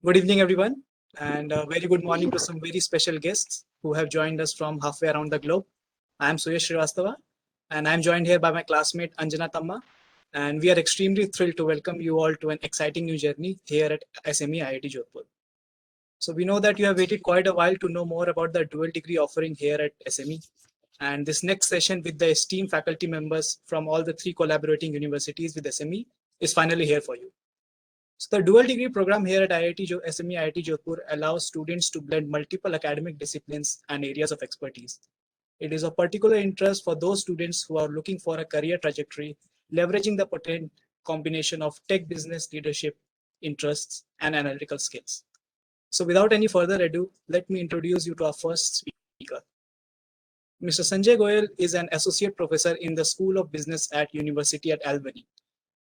Good evening, everyone, and a very good morning to some very special guests who have joined us from halfway around the globe. I am Suyash Srivastava, and I am joined here by my classmate Anjana Tamma, and we are extremely thrilled to welcome you all to an exciting new journey here at SME IIT Jodhpur. So we know that you have waited quite a while to know more about the dual degree offering here at SME, and this next session with the esteemed faculty members from all the three collaborating universities with SME is finally here for you. So the dual degree program here at SME IIT Jodhpur allows students to blend multiple academic disciplines and areas of expertise. It is of particular interest for those students who are looking for a career trajectory, leveraging the potent combination of tech business leadership, interests, and analytical skills. So without any further ado, let me introduce you to our first speaker. Mr. Sanjay Goel is an associate professor in the School of Business at University at Albany.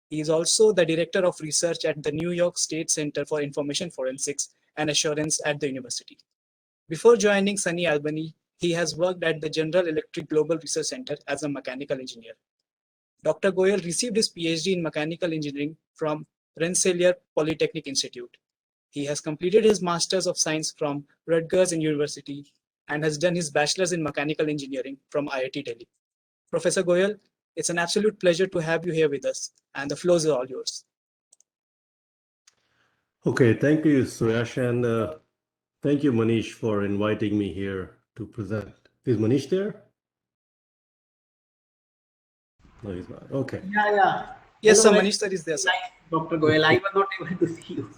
He is also the Director of Research at the New York State Center for Information Forensics and Assurance at the university. Before joining SUNY-Albany, he has worked at the General Electric Global Research Center as a mechanical engineer. Dr. Goel received his PhD in mechanical engineering from Rensselaer Polytechnic Institute. He has completed his Masters of Science from Rutgers University and has done his Bachelor's in Mechanical Engineering from IIT Delhi. Professor Goel, it's an absolute pleasure to have you here with us, and the floor is all yours. Okay, thank you, Suyash, and thank you, Manish, for inviting me here to present. Is Manish there? No, he's not. Okay. Yeah. Yes, Hello, sir, Manish sir is there, sir. Dr. Goel, I was not able to see you.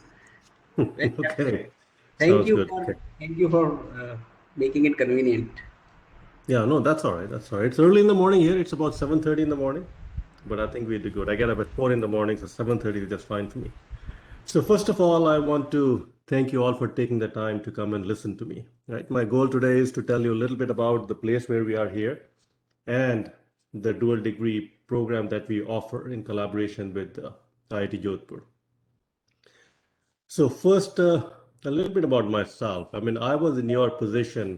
Okay. Thank Sounds good. Okay. for making it convenient. Yeah, no, that's all right. That's all right. It's early in the morning here. It's about 7:30 in the morning, but I think we did good. I get up at 4 in the morning, so 7:30 is just fine for me. So first of all, I want to thank you all for taking the time to come and listen to me. Right? My goal today is to tell you a little bit about the place where we are here and the dual degree program that we offer in collaboration with IIT Jodhpur. So first, a little bit about myself. I mean, I was in your position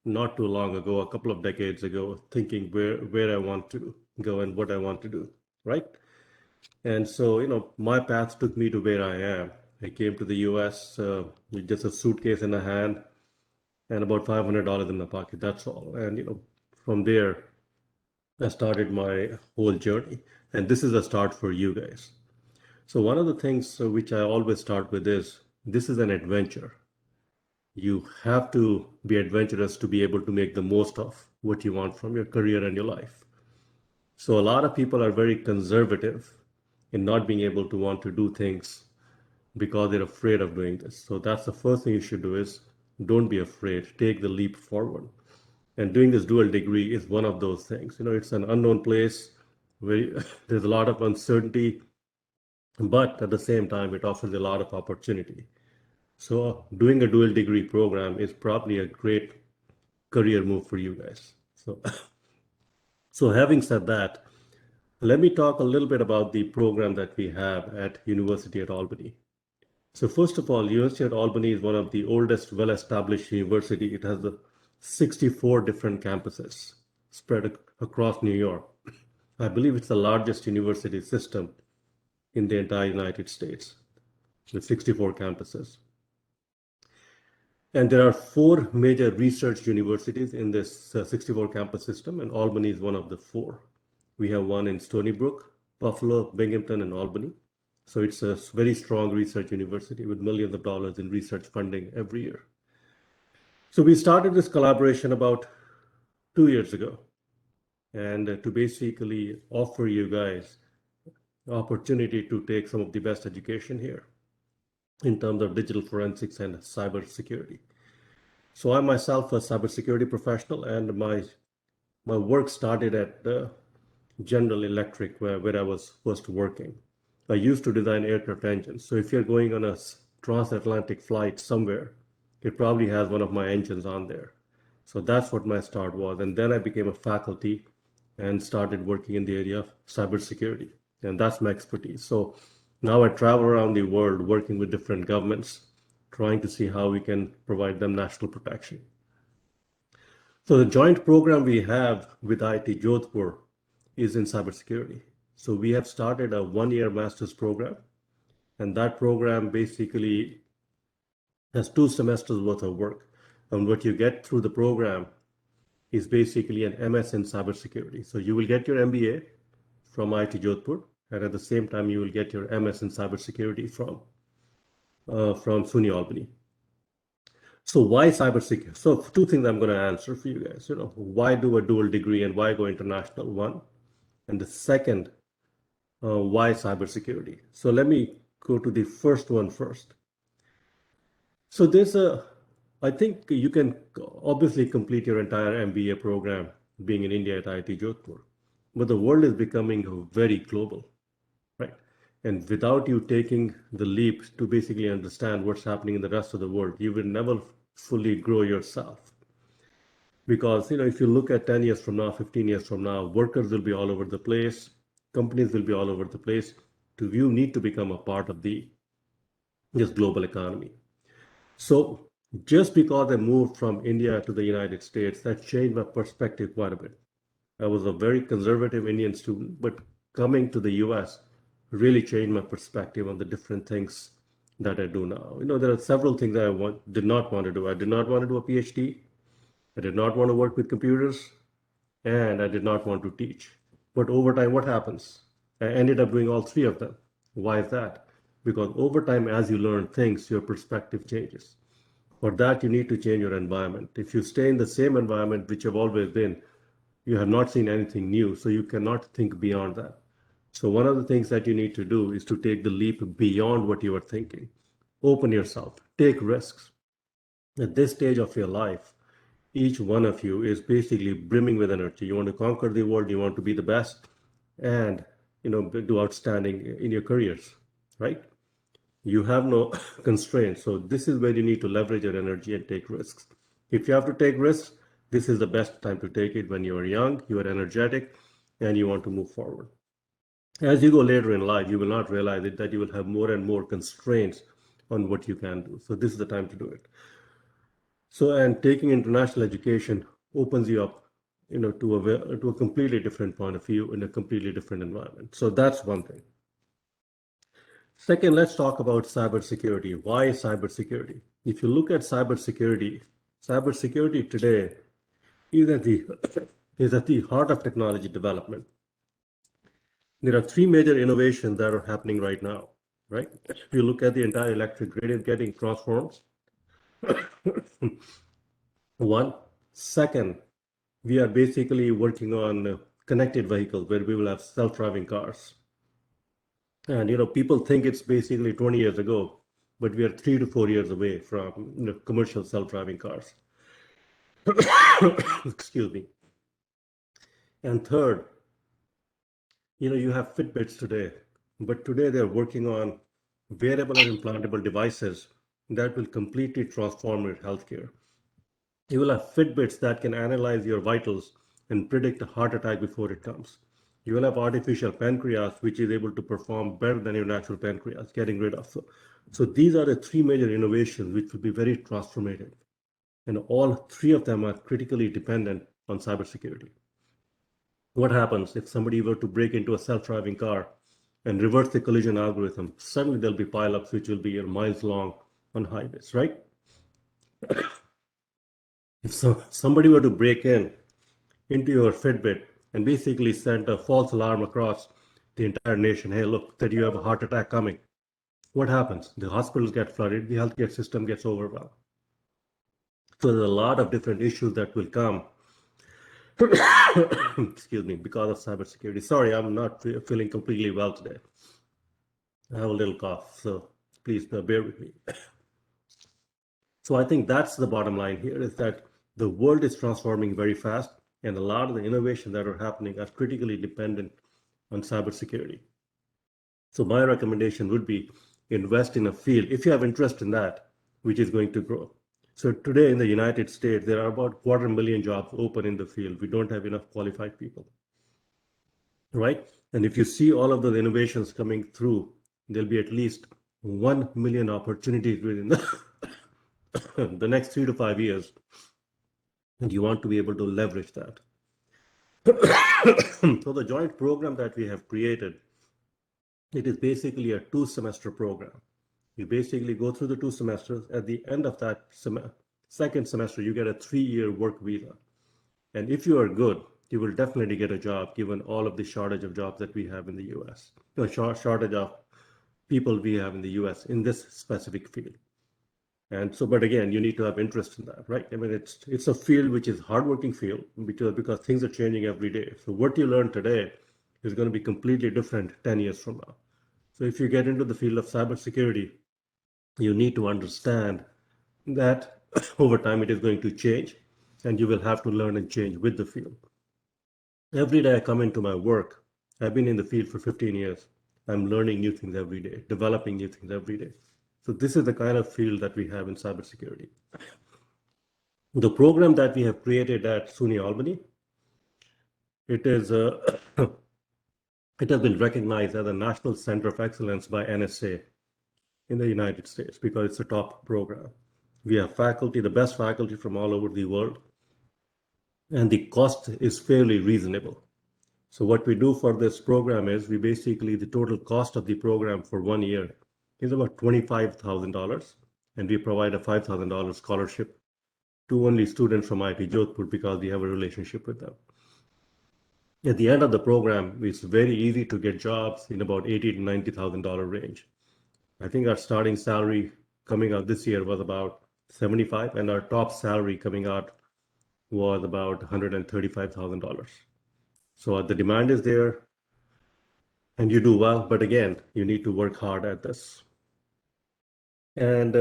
not too long ago, a couple of decades ago, thinking where I want to go and what I want to do, right? And so, my path took me to where I am. I came to the US with just a suitcase in a hand and about $500 in my pocket. That's all. And, from there, I started my whole journey. And this is a start for you guys. So one of the things which I always start with is this is an adventure. You have to be adventurous to be able to make the most of what you want from your career and your life. So a lot of people are very conservative in not being able to want to do things because they're afraid of doing this. So that's the first thing you should do is don't be afraid, take the leap forward. And doing this dual degree is one of those things. It's an unknown place where there's a lot of uncertainty, but at the same time, it offers a lot of opportunity. So doing a dual degree program is probably a great career move for you guys. So having said that, let me talk a little bit about the program that we have at University at Albany. So first of all, University at Albany is one of the oldest well-established university. It has the 64 different campuses spread across New York. I believe it's the largest university system in the entire United States with 64 campuses. And there are 4 major research universities in this 64 campus system, and Albany is one of the 4. We have one in Stony Brook, Buffalo, Binghamton, and Albany. So it's a very strong research university with millions of dollars in research funding every year. So we started this collaboration about 2 years ago, and to basically offer you guys the opportunity to take some of the best education here in terms of digital forensics and cyber security. So I'm myself a cybersecurity professional, and my work started at General Electric, where I was first working. I used to design aircraft engines. So if you're going on a transatlantic flight somewhere, it probably has one of my engines on there. So that's what my start was. And then I became a faculty and started working in the area of cybersecurity. And that's my expertise. So now I travel around the world working with different governments, trying to see how we can provide them national protection. So the joint program we have with IIT Jodhpur is in cybersecurity. So we have started a 1-year master's program, and that program basically has 2 semesters worth of work. And what you get through the program is basically an MS in cybersecurity. So you will get your MBA from IIT Jodhpur, and at the same time, you will get your MS in cybersecurity from SUNY-Albany. So why cybersecurity? So 2 things I'm going to answer for you guys. Why do a dual degree and why go international? One, and the second, why cybersecurity? So let me go to the first one first. So I think you can obviously complete your entire MBA program being in India at IIT Jodhpur, but the world is becoming very global, right? And without you taking the leap to basically understand what's happening in the rest of the world, you will never fully grow yourself. Because, if you look at 10 years from now, 15 years from now, workers will be all over the place, companies will be all over the place. You need to become a part of this global economy. So just because I moved from India to the United States, that changed my perspective quite a bit. I was a very conservative Indian student, but coming to the US really changed my perspective on the different things that I do now. There are several things that did not want to do. I did not want to do a PhD. I did not want to work with computers, and I did not want to teach. But over time, what happens? I ended up doing all three of them. Why is that? Because over time, as you learn things, your perspective changes. For that, you need to change your environment. If you stay in the same environment which you've always been, you have not seen anything new, so you cannot think beyond that. So one of the things that you need to do is to take the leap beyond what you are thinking. Open yourself, take risks. At this stage of your life, each one of you is basically brimming with energy. You want to conquer the world, you want to be the best, and do outstanding in your careers, right? You have no constraints. So this is where you need to leverage your energy and take risks. If you have to take risks, this is the best time to take it when you are young, you are energetic, and you want to move forward. As you go later in life, you will not realize it, that you will have more and more constraints on what you can do. So this is the time to do it. So, and taking international education opens you up, to a completely different point of view in a completely different environment. So that's one thing. Second, let's talk about cybersecurity. Why cybersecurity? If you look at cybersecurity, cybersecurity today is at the is at the heart of technology development. There are three major innovations that are happening right now, right? If you look at the entire electric grid is getting transformed. One. Second, we are basically working on connected vehicles where we will have self-driving cars. And people think it's basically 20 years ago, but we are 3 to 4 years away from commercial self-driving cars. Excuse me. And third, you have Fitbits today, but today they're working on wearable and implantable devices that will completely transform your healthcare. You will have Fitbits that can analyze your vitals and predict a heart attack before it comes. You will have artificial pancreas, which is able to perform better than your natural pancreas, getting rid of. So these are the three major innovations which will be very transformative. And all three of them are critically dependent on cybersecurity. What happens if somebody were to break into a self-driving car and reverse the collision algorithm? Suddenly there'll be pileups which will be miles long on highways, right? If somebody were to break into your Fitbit and basically send a false alarm across the entire nation, hey, look, that you have a heart attack coming, what happens? The hospitals get flooded, the healthcare system gets overwhelmed. So there's a lot of different issues that will come excuse me, because of cybersecurity. Sorry, I'm not feeling completely well today. I have a little cough, so please bear with me. So I think that's the bottom line here, is that the world is transforming very fast, and a lot of the innovations that are happening are critically dependent on cybersecurity. So my recommendation would be invest in a field, if you have interest in that, which is going to grow. So today in the United States, there are about 250,000 jobs open in the field. We don't have enough qualified people, right? And if you see all of the innovations coming through, there'll be at least 1 million opportunities within the next 3 to 5 years. And you want to be able to leverage that. So the joint program that we have created, it is basically a 2-semester program. You basically go through the 2 semesters. At the end of that second semester, you get a 3-year work visa. And if you are good, you will definitely get a job given all of the shortage of jobs that we have in the US. No, shortage of people we have in the US in this specific field. And so, but again, you need to have interest in that, right? I mean, it's a field which is hardworking field because things are changing every day. So what you learn today is going to be completely different 10 years from now. So if you get into the field of cybersecurity, you need to understand that over time it is going to change, and you will have to learn and change with the field. Every day I come into my work, I've been in the field for 15 years. I'm learning new things every day, developing new things every day. So this is the kind of field that we have in cybersecurity. The program that we have created at SUNY-Albany, it is it has been recognized as a National Center of Excellence by NSA in the United States because it's a top program. We have faculty, the best faculty from all over the world, and the cost is fairly reasonable. So what we do for this program is the total cost of the program for 1 year is about $25,000, and we provide a $5,000 scholarship to only students from IIT Jodhpur because we have a relationship with them. At the end of the program, it's very easy to get jobs in about $80,000 to $90,000 range. I think our starting salary coming out this year was about $75,000, and our top salary coming out was about $135,000. So the demand is there, and you do well, but again, you need to work hard at this. And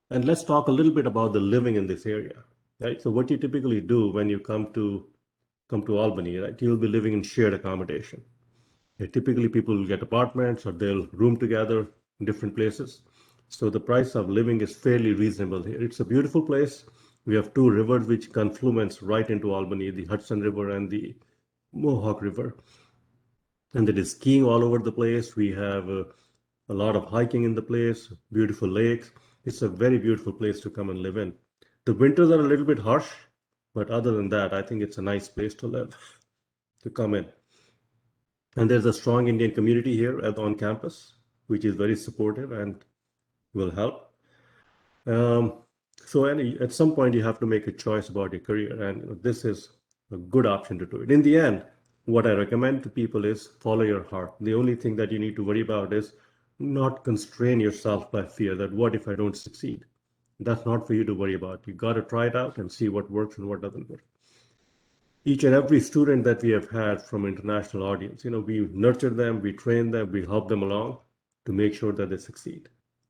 let's talk a little bit about the living in this area, right? So what you typically do when you come to Albany, right? You'll be living in shared accommodation. Typically, people will get apartments or they'll room together in different places. So the price of living is fairly reasonable here. It's a beautiful place. We have 2 rivers which confluence right into Albany, the Hudson River and the Mohawk River. And there is skiing all over the place. We have a lot of hiking in the place, beautiful lakes. It's a very beautiful place to come and live in. The winters are a little bit harsh, but other than that, I think it's a nice place to live, to come in. And there's a strong Indian community here on campus, which is very supportive and will help. So at some point, you have to make a choice about your career, and this is a good option to do it. In the end, what I recommend to people is follow your heart. The only thing that you need to worry about is not constrain yourself by fear that what if I don't succeed? That's not for you to worry about. You got to try it out and see what works and what doesn't work. Each and every student that we have had from international audience, we nurture them, we train them, we help them along to make sure that they succeed.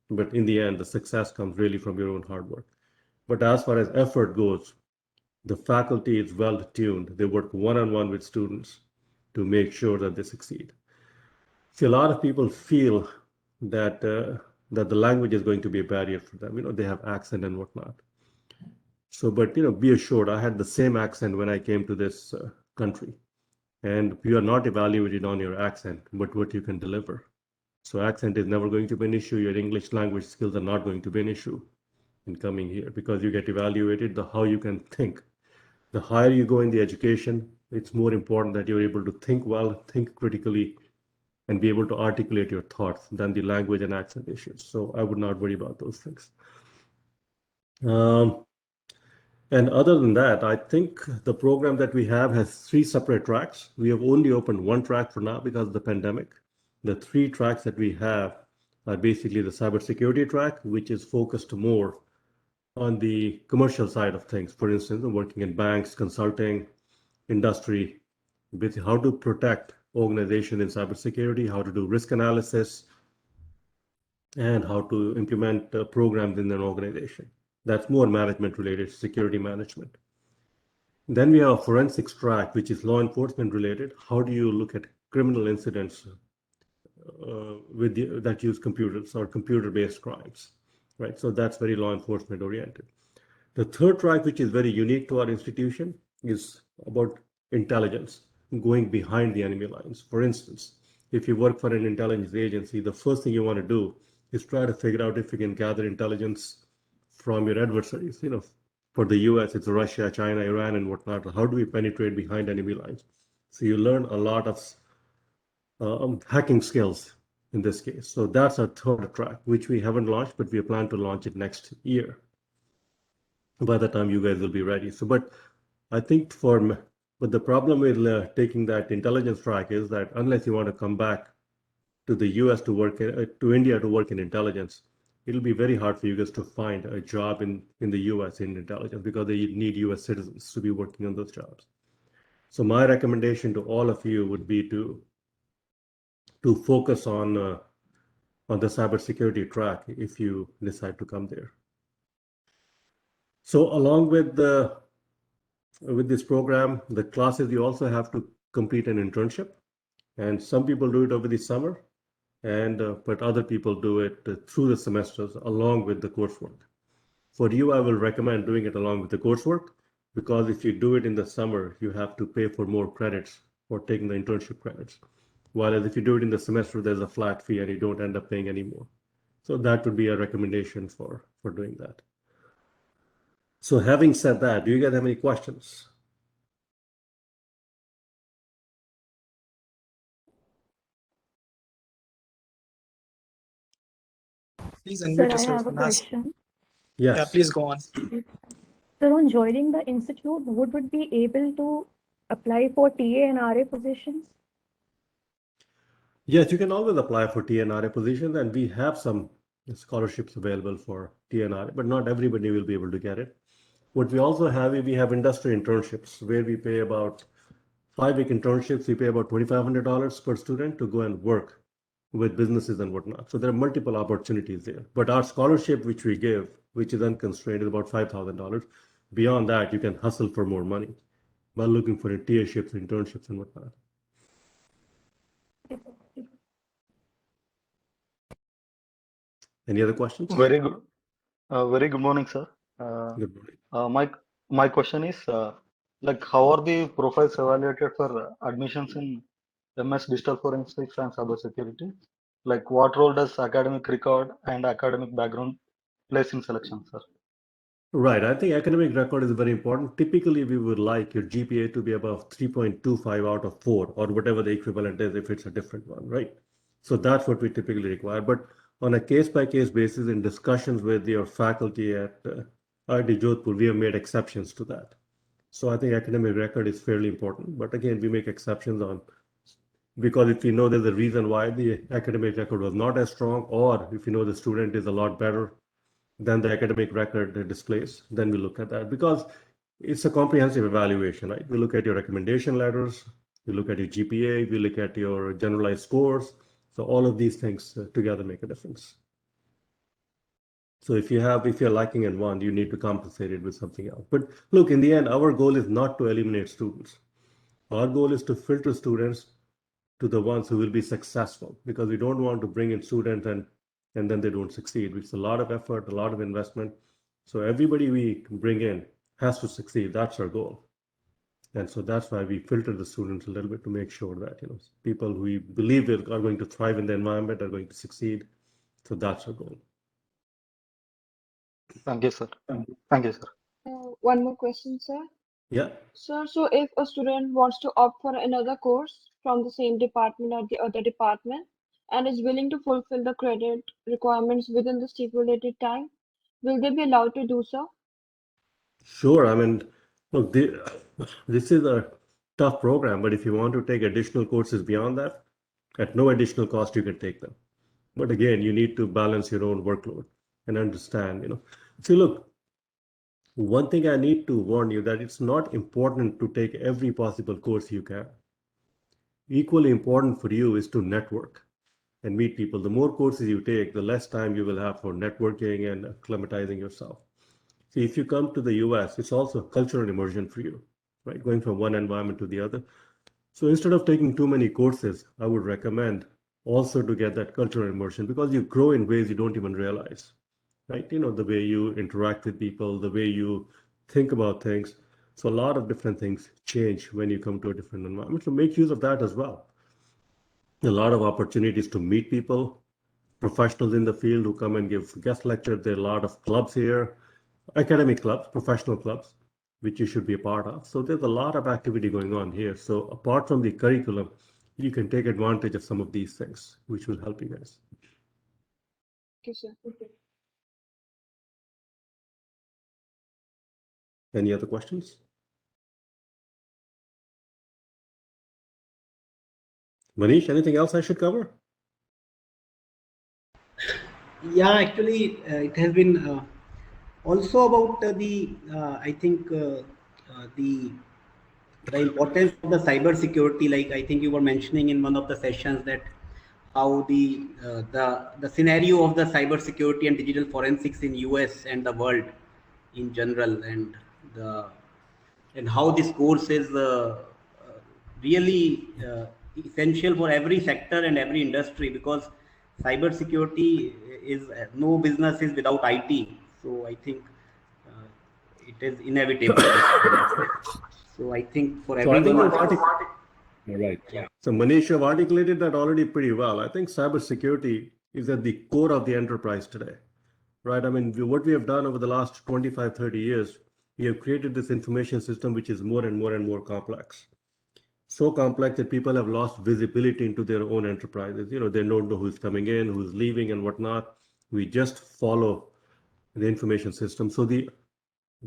But in the end, the success comes really from your own hard work. But as far as effort goes, the faculty is well tuned. They work one-on-one with students to make sure that they succeed. See, a lot of people feel that that the language is going to be a barrier for them. They have accent and whatnot. So, but be assured, I had the same accent when I came to this country, and you are not evaluated on your accent, but what you can deliver. So, accent is never going to be an issue. Your English language skills are not going to be an issue in coming here because you get evaluated the how you can think. The higher you go in the education, it's more important that you're able to think well, think critically, and be able to articulate your thoughts than the language and accent issues. So I would not worry about those things. And other than that, I think the program that we have has 3 separate tracks. We have only opened 1 track for now because of the pandemic. The 3 tracks that we have are basically the cybersecurity track, which is focused more on the commercial side of things. For instance, working in banks, consulting, industry, with how to protect organization in cybersecurity, how to do risk analysis, and how to implement programs in an organization. That's more management related, security management. Then we have a forensics track, which is law enforcement related. How do you look at criminal incidents that use computers or computer-based crimes, right? So that's very law enforcement oriented. The third track, which is very unique to our institution, is about intelligence, going behind the enemy lines. For instance, if you work for an intelligence agency, the first thing you want to do is try to figure out if you can gather intelligence from your adversaries. For the US, it's Russia, China, Iran, and whatnot. How do we penetrate behind enemy lines? So you learn a lot of hacking skills in this case. So that's our third track, which we haven't launched, but we plan to launch it next year by the time you guys will be ready. So, but I think but the problem with taking that intelligence track is that unless you want to come back to the US to work, to India to work in intelligence, it'll be very hard for you guys to find a job in the US in intelligence because they need US citizens to be working on those jobs. So my recommendation to all of you would be to focus on the cybersecurity track if you decide to come there. So along with this program, the classes, you also have to complete an internship, and some people do it over the summer, and but other people do it through the semesters along with the coursework. For you, I will recommend doing it along with the coursework, because if you do it in the summer, you have to pay for more credits for taking the internship credits. Whereas if you do it in the semester, there's a flat fee and you don't end up paying any more. So that would be a recommendation for doing that. So having said that, do you guys have any questions? Please Sir, unmute I yourself have a and ask. question. Yeah, Yes. please go on. Sir, on joining the institute, would we be able to apply for TA and RA positions? Yes, you can always apply for TNRA positions, and we have some scholarships available for TNRA, but not everybody will be able to get it. What we also have, we have industry internships where we pay about 5-week internships. We pay about $2,500 per student to go and work with businesses and whatnot. So there are multiple opportunities there. But our scholarship, which we give, which is unconstrained, is about $5,000. Beyond that, you can hustle for more money by looking for TAships, internships, and whatnot. Any other questions? Very good. Very good morning, sir. Good morning. My question is, like, how are the profiles evaluated for admissions in MS Digital Forensics and Cybersecurity? Like, what role does academic record and academic background plays in selection, sir? Right. I think academic record is very important. Typically, we would like your GPA to be above 3.25 out of 4, or whatever the equivalent is if it's a different one, right? So that's what we typically require. But on a case-by-case basis, in discussions with your faculty at IIT Jodhpur, we have made exceptions to that. So I think academic record is fairly important. But again, we make exceptions on, because if we know there's a reason why the academic record was not as strong, or if you know the student is a lot better than the academic record displays, then we look at that, because it's a comprehensive evaluation, right? We look at your recommendation letters, we look at your GPA, we look at your generalized scores. So all of these things together make a difference. So if you're lacking in one, you need to compensate it with something else. But look, in the end, our goal is not to eliminate students. Our goal is to filter students to the ones who will be successful, because we don't want to bring in students and then they don't succeed. It's a lot of effort, a lot of investment. So everybody we bring in has to succeed. That's our goal. And so that's why we filter the students a little bit to make sure that, people who we believe are going to thrive in the environment are going to succeed. So that's our goal. Thank you, sir. Thank you, sir. One more question, sir. Yeah. Sir, so if a student wants to opt for another course from the same department or the other department and is willing to fulfill the credit requirements within the stipulated time, will they be allowed to do so? Sure. I mean, look, this is a tough program, but if you want to take additional courses beyond that, at no additional cost, you can take them. But again, you need to balance your own workload and understand, See, look, one thing I need to warn you that it's not important to take every possible course you can. Equally important for you is to network and meet people. The more courses you take, the less time you will have for networking and acclimatizing yourself. See, if you come to the US, it's also cultural immersion for you, right? Going from one environment to the other. So instead of taking too many courses, I would recommend also to get that cultural immersion, because you grow in ways you don't even realize, right? The way you interact with people, the way you think about things. So a lot of different things change when you come to a different environment. So make use of that as well. A lot of opportunities to meet people, professionals in the field who come and give guest lectures. There are a lot of clubs here, academic clubs, professional clubs, which you should be a part of. So there's a lot of activity going on here. So apart from the curriculum, you can take advantage of some of these things, which will help you guys. Okay, sir. Any other questions? Manish, anything else I should cover? Yeah, actually, it has been also about I think the importance of the cyber security. Like I think you were mentioning in one of the sessions that how the scenario of the cyber security and digital forensics in US and the world in general, and the and how this course is really essential for every sector and every industry, because cyber security is no business is without IT. So I think it is inevitable. So I think for So I think everyone. you're right. Yeah. So Manish, you've articulated that already pretty well. I think cybersecurity is at the core of the enterprise today, right? I mean, what we have done over the last 25, 30 years, we have created this information system which is more and more and more complex. So complex that people have lost visibility into their own enterprises. You know, they don't know who's coming in, who's leaving, and whatnot. We just follow the information system. So the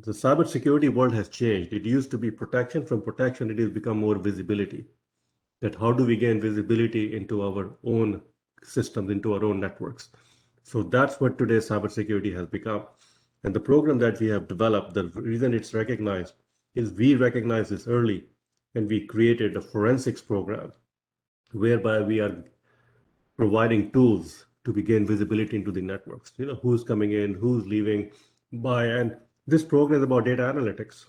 cybersecurity world has changed. It used to be protection. From protection, it has become more visibility. That how do we gain visibility into our own systems, into our own networks? So that's what today's cybersecurity has become. And the program that we have developed, the reason it's recognized is we recognized this early, and we created a forensics program whereby we are providing tools to gain visibility into the networks. You know, who's coming in, who's leaving, and this program is about data analytics.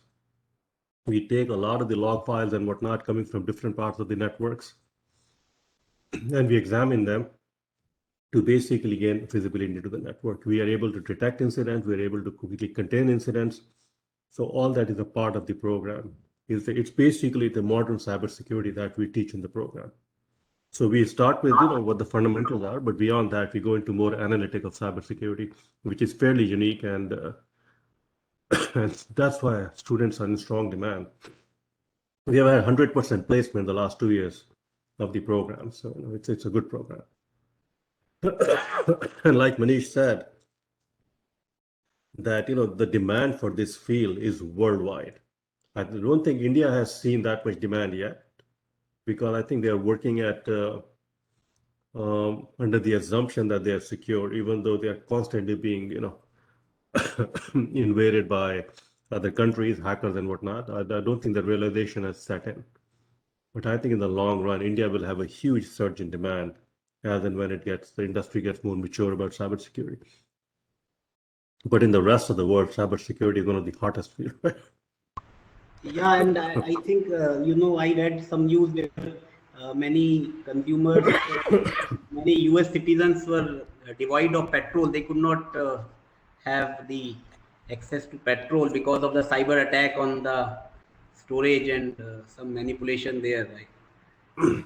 We take a lot of the log files and whatnot coming from different parts of the networks, and we examine them to basically gain visibility into the network. We are able to detect incidents. We are able to quickly contain incidents. So all that is a part of the program. It's basically the modern cybersecurity that we teach in the program. So we start with what the fundamentals are, but beyond that, we go into more analytic of cybersecurity, which is fairly unique, and that's why students are in strong demand. We have had 100% placement the last 2 years of the program, so it's a good program. And like Manish said, that the demand for this field is worldwide. I don't think India has seen that much demand yet, because I think they are working at under the assumption that they are secure, even though they are constantly being invaded by other countries, hackers and whatnot. I don't think the realization has set in. But I think in the long run, India will have a huge surge in demand as and when the industry gets more mature about cybersecurity. But in the rest of the world, cybersecurity is one of the hottest fields. Yeah, and I think I read some news where many consumers, many US citizens were devoid of petrol. They could not have the access to petrol because of the cyber attack on the storage and some manipulation there. Right?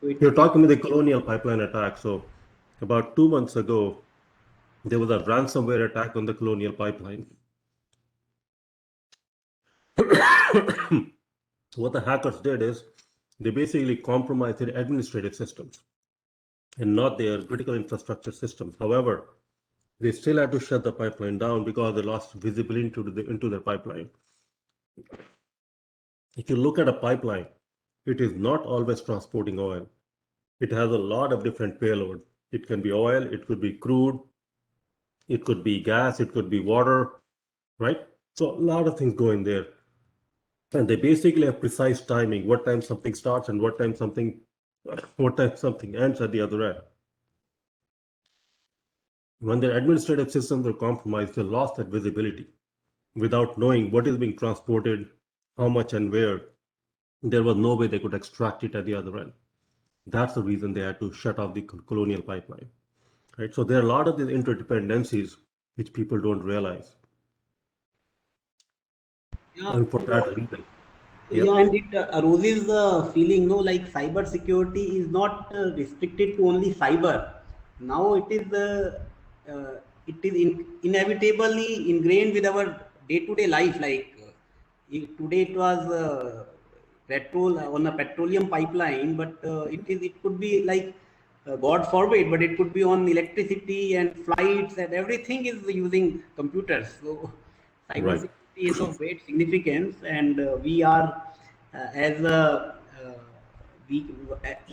So You're talking about the Colonial pipeline attack. So about 2 months ago, there was a ransomware attack on the Colonial pipeline. What the hackers did is they basically compromised their administrative systems and not their critical infrastructure systems. However, they still had to shut the pipeline down because they lost visibility into the pipeline. If you look at a pipeline, it is not always transporting oil. It has a lot of different payload. It can be oil, it could be crude, it could be gas, it could be water, right? So a lot of things go in there. And they basically have precise timing, what time something starts and what time something ends at the other end. When their administrative systems were compromised, they lost that visibility. Without knowing what is being transported, how much and where, there was no way they could extract it at the other end. That's the reason they had to shut off the Colonial pipeline. Right? So there are a lot of these interdependencies which people don't realize. yeah, And for that reason. Yep. yeah, and it arouses the feeling, like cyber security is not restricted to only cyber. Now it is inevitably ingrained with our day-to-day life. Like today it was petrol on a petroleum pipeline, but it could be like God forbid, but it could be on electricity and flights, and everything is using computers. So Right. cybersecurity is of great significance, and we are as a we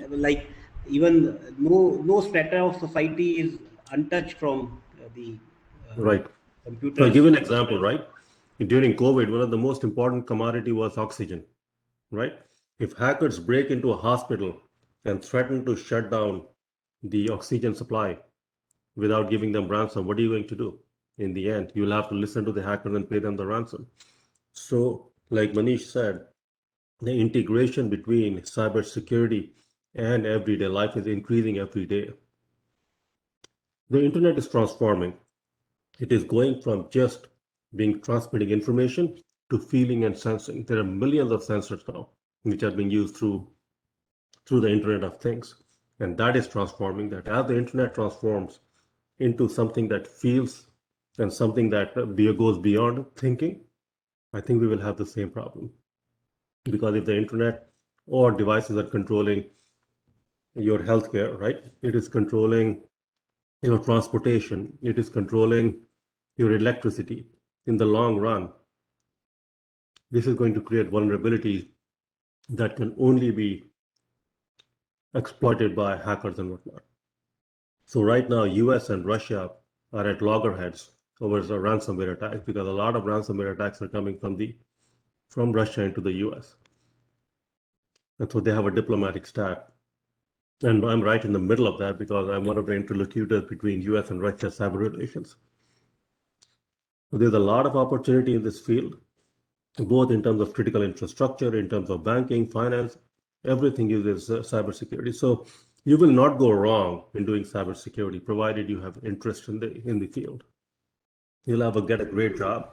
like even no strata of society is untouched from the Right. So I'll computers. give you an example, right? During COVID, one of the most important commodity was oxygen, right? If hackers break into a hospital and threaten to shut down the oxygen supply without giving them ransom, what are you going to do? In the end, you'll have to listen to the hacker and pay them the ransom. So, like Manish said, the integration between cybersecurity and everyday life is increasing every day. The internet is transforming. It is going from just being transmitting information to feeling and sensing. There are millions of sensors now which are being used through the Internet of Things. And that is transforming that. As the internet transforms into something that feels and something that goes beyond thinking, I think we will have the same problem. Because if the internet or devices are controlling your healthcare, right? It is controlling your transportation, it is controlling your electricity. In the long run, this is going to create vulnerabilities that can only be exploited by hackers and whatnot. So right now, US and Russia are at loggerheads over the ransomware attacks because a lot of ransomware attacks are coming from Russia into the US. And so they have a diplomatic stack. And I'm right in the middle of that because I'm one of the interlocutors between US and Russia cyber relations. So there's a lot of opportunity in this field, both in terms of critical infrastructure, in terms of banking, finance, everything uses cybersecurity. So you will not go wrong in doing cybersecurity, provided you have interest in the field. You'll have get a great job,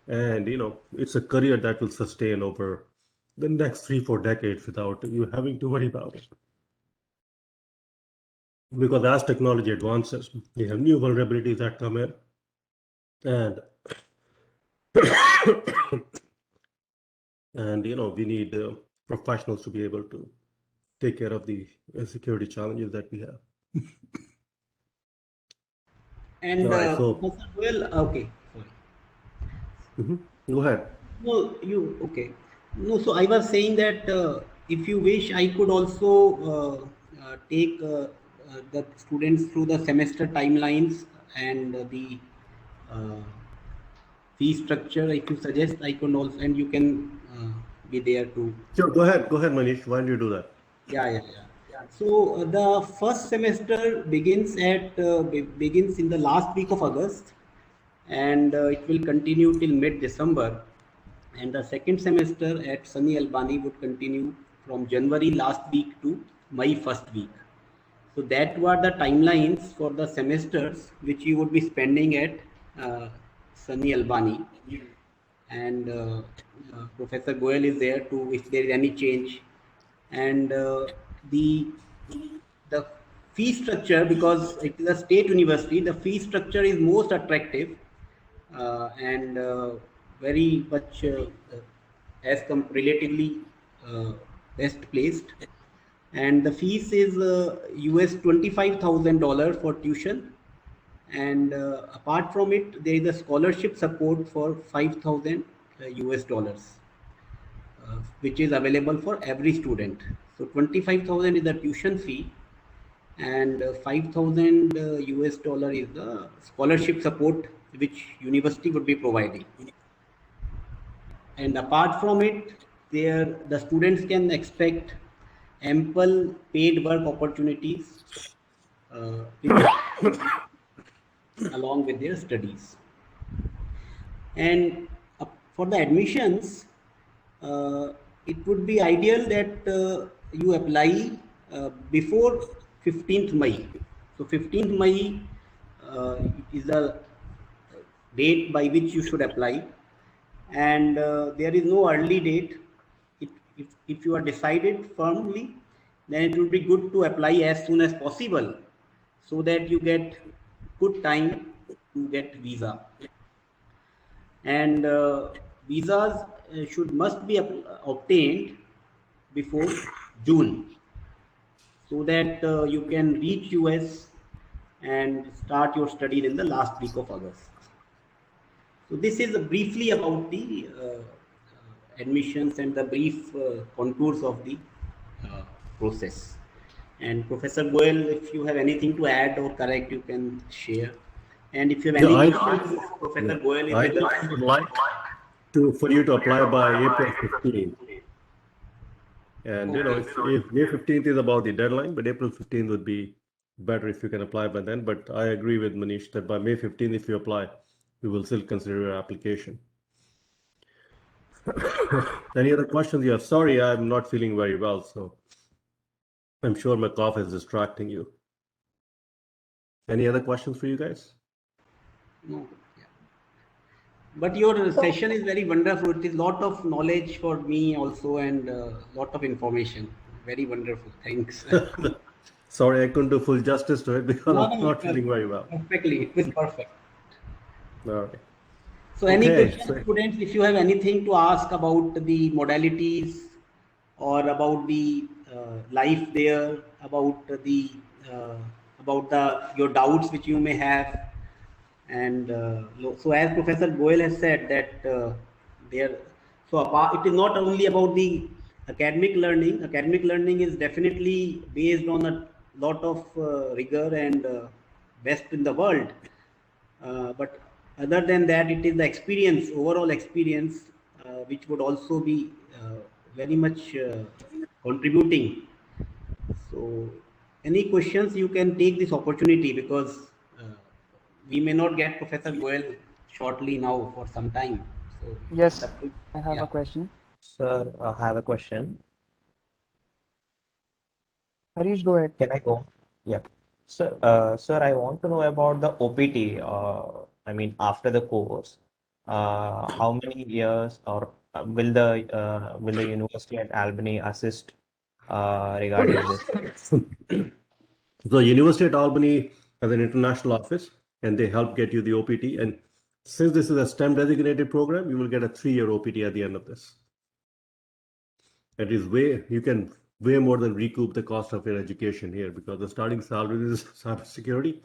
and it's a career that will sustain over the next 3-4 decades without you having to worry about it. Because as technology advances, we have new vulnerabilities that come in, and and we need professionals to be able to take care of the security challenges that we have. And All right, so Professor Goel, okay, sorry. Go ahead. No, you okay? No, so I was saying that if you wish, I could also take the students through the semester timelines and the uh, fee structure. If you suggest, I can also, and you can be there too. Sure, go ahead, Manish. Why don't you do that? Yeah. So the first semester begins begins in the last week of August, and it will continue till mid-December. And the second semester at SUNY-Albany would continue from January last week to May first week. So that were the timelines for the semesters which you would be spending at SUNY-Albany. And Professor Goel is there to if there is any change. And the fee structure, because it is a state university, the fee structure is most attractive and very much relatively best placed. And the fees is US $25,000 for tuition, and apart from it, there is a scholarship support for 5,000 US dollars, which is available for every student. So 25,000 is the tuition fee, and 5,000 US dollar is the scholarship support which university would be providing. And apart from it, the students can expect ample paid work opportunities along with their studies. And for the admissions, it would be ideal that you apply before 15th May. So 15th May is the date by which you should apply, and there is no early date. If you are decided firmly, then it would be good to apply as soon as possible so that you get good time to get visa. And visas must be obtained before June, so that you can reach US and start your studies in the last week of August. So this is briefly about the admissions and the brief contours of the uh, process. And Professor Goel, if you have anything to add or correct, you can share. And if you have Yeah, any questions, Professor Goel is I with us. would like for you to apply by April 15th. And if May 15th is about the deadline, but April 15th would be better if you can apply by then. But I agree with Manish that by May 15th, if you apply, we will still consider your application. Any other questions? Yeah, sorry, I'm not feeling very well, so I'm sure my cough is distracting you. Any other questions for you guys? No. Yeah. But your session is very wonderful. It is lot of knowledge for me also, and lot of information. Very wonderful. Thanks. Sorry, I couldn't do full justice to it because No, I'm no, not feeling very well. perfectly. It was perfect. All right. So any Okay, questions, students, if you have anything to ask about the modalities or about the life there, about the your doubts which you may have, and so as Professor Goel has said that there, so apart, it is not only about the academic learning. Academic learning is definitely based on a lot of rigor and best in the world. But other than that, it is the experience, overall experience, which would also be very much contributing. So, any questions, you can take this opportunity, because uh, we may not get Professor Goel shortly now for some time. So, Yes, that will- I have yeah. a question. Sir, I have a question. Harish, go ahead. Can I go? Yeah. Sir, I want to know about the OPT. I mean, after the course, how many years or will the university at Albany assist regarding this? So University at Albany has an international office and they help get you the OPT. And since this is a STEM designated program, you will get a 3-year OPT at the end of this. It is you can way more than recoup the cost of your education here, because the starting salaries in cybersecurity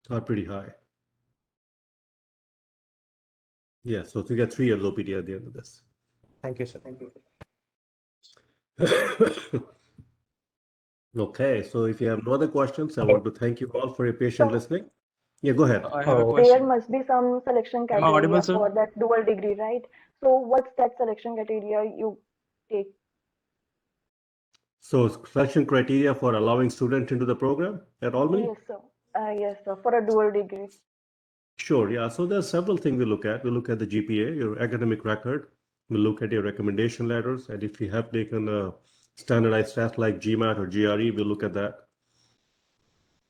are pretty high. Yeah, so you get 3 years OPT at the end of this. Thank you, sir. Thank you. Okay, so if you have no other questions, I want to thank you all for your patient listening. Yeah, go ahead. I have a Oh, There question. must be some selection Am I audible, criteria sir? for that dual degree, right? So what's that selection criteria you take? So selection criteria for allowing students into the program at Albany? Yes, sir. Yes, sir. For a dual degree. Sure, yeah. So there are several things we look at. We look at the GPA, your academic record. We look at your recommendation letters. And if you have taken a standardized test like GMAT or GRE, we look at that.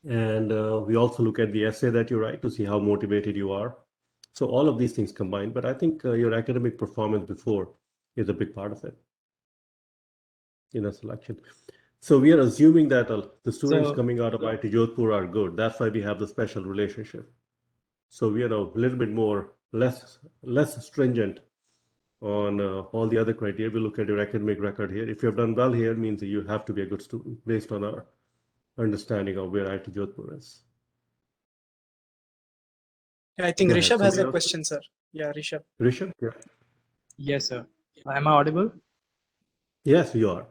And we also look at the essay that you write to see how motivated you are. So all of these things combined. But I think your academic performance before is a big part of it in a selection. So we are assuming that the students coming out of IIT Jodhpur are good. That's why we have the special relationship. So we are a little bit less stringent on all the other criteria. We look at your academic record here. If you have done well here, means that you have to be a good student based on our understanding of where IIT Jodhpur is. I think Go ahead. Rishabh has Somebody a else? question, sir. Yeah, Rishabh. Rishabh? Yeah. Yes, sir. Am I audible? Yes, you are.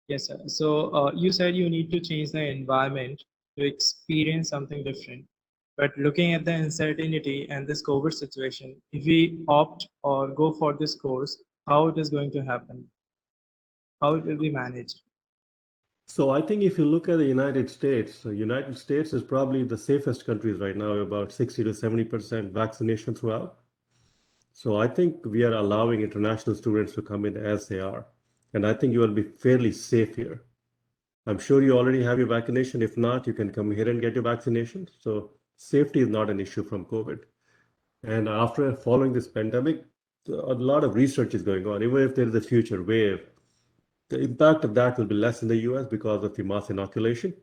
Yes, sir. So you said you need to change the environment to experience something different. But looking at the uncertainty and this COVID situation, if we opt or go for this course, how it is going to happen? How it will be managed? So I think if you look at the United States, the United States is probably the safest countries right now, about 60 to 70% vaccination throughout. So I think we are allowing international students to come in as they are. And I think you will be fairly safe here. I'm sure you already have your vaccination. If not, you can come here and get your vaccination. So safety is not an issue from COVID. And after following this pandemic, a lot of research is going on. Even if there is a future wave, the impact of that will be less in the US because of the mass inoculation.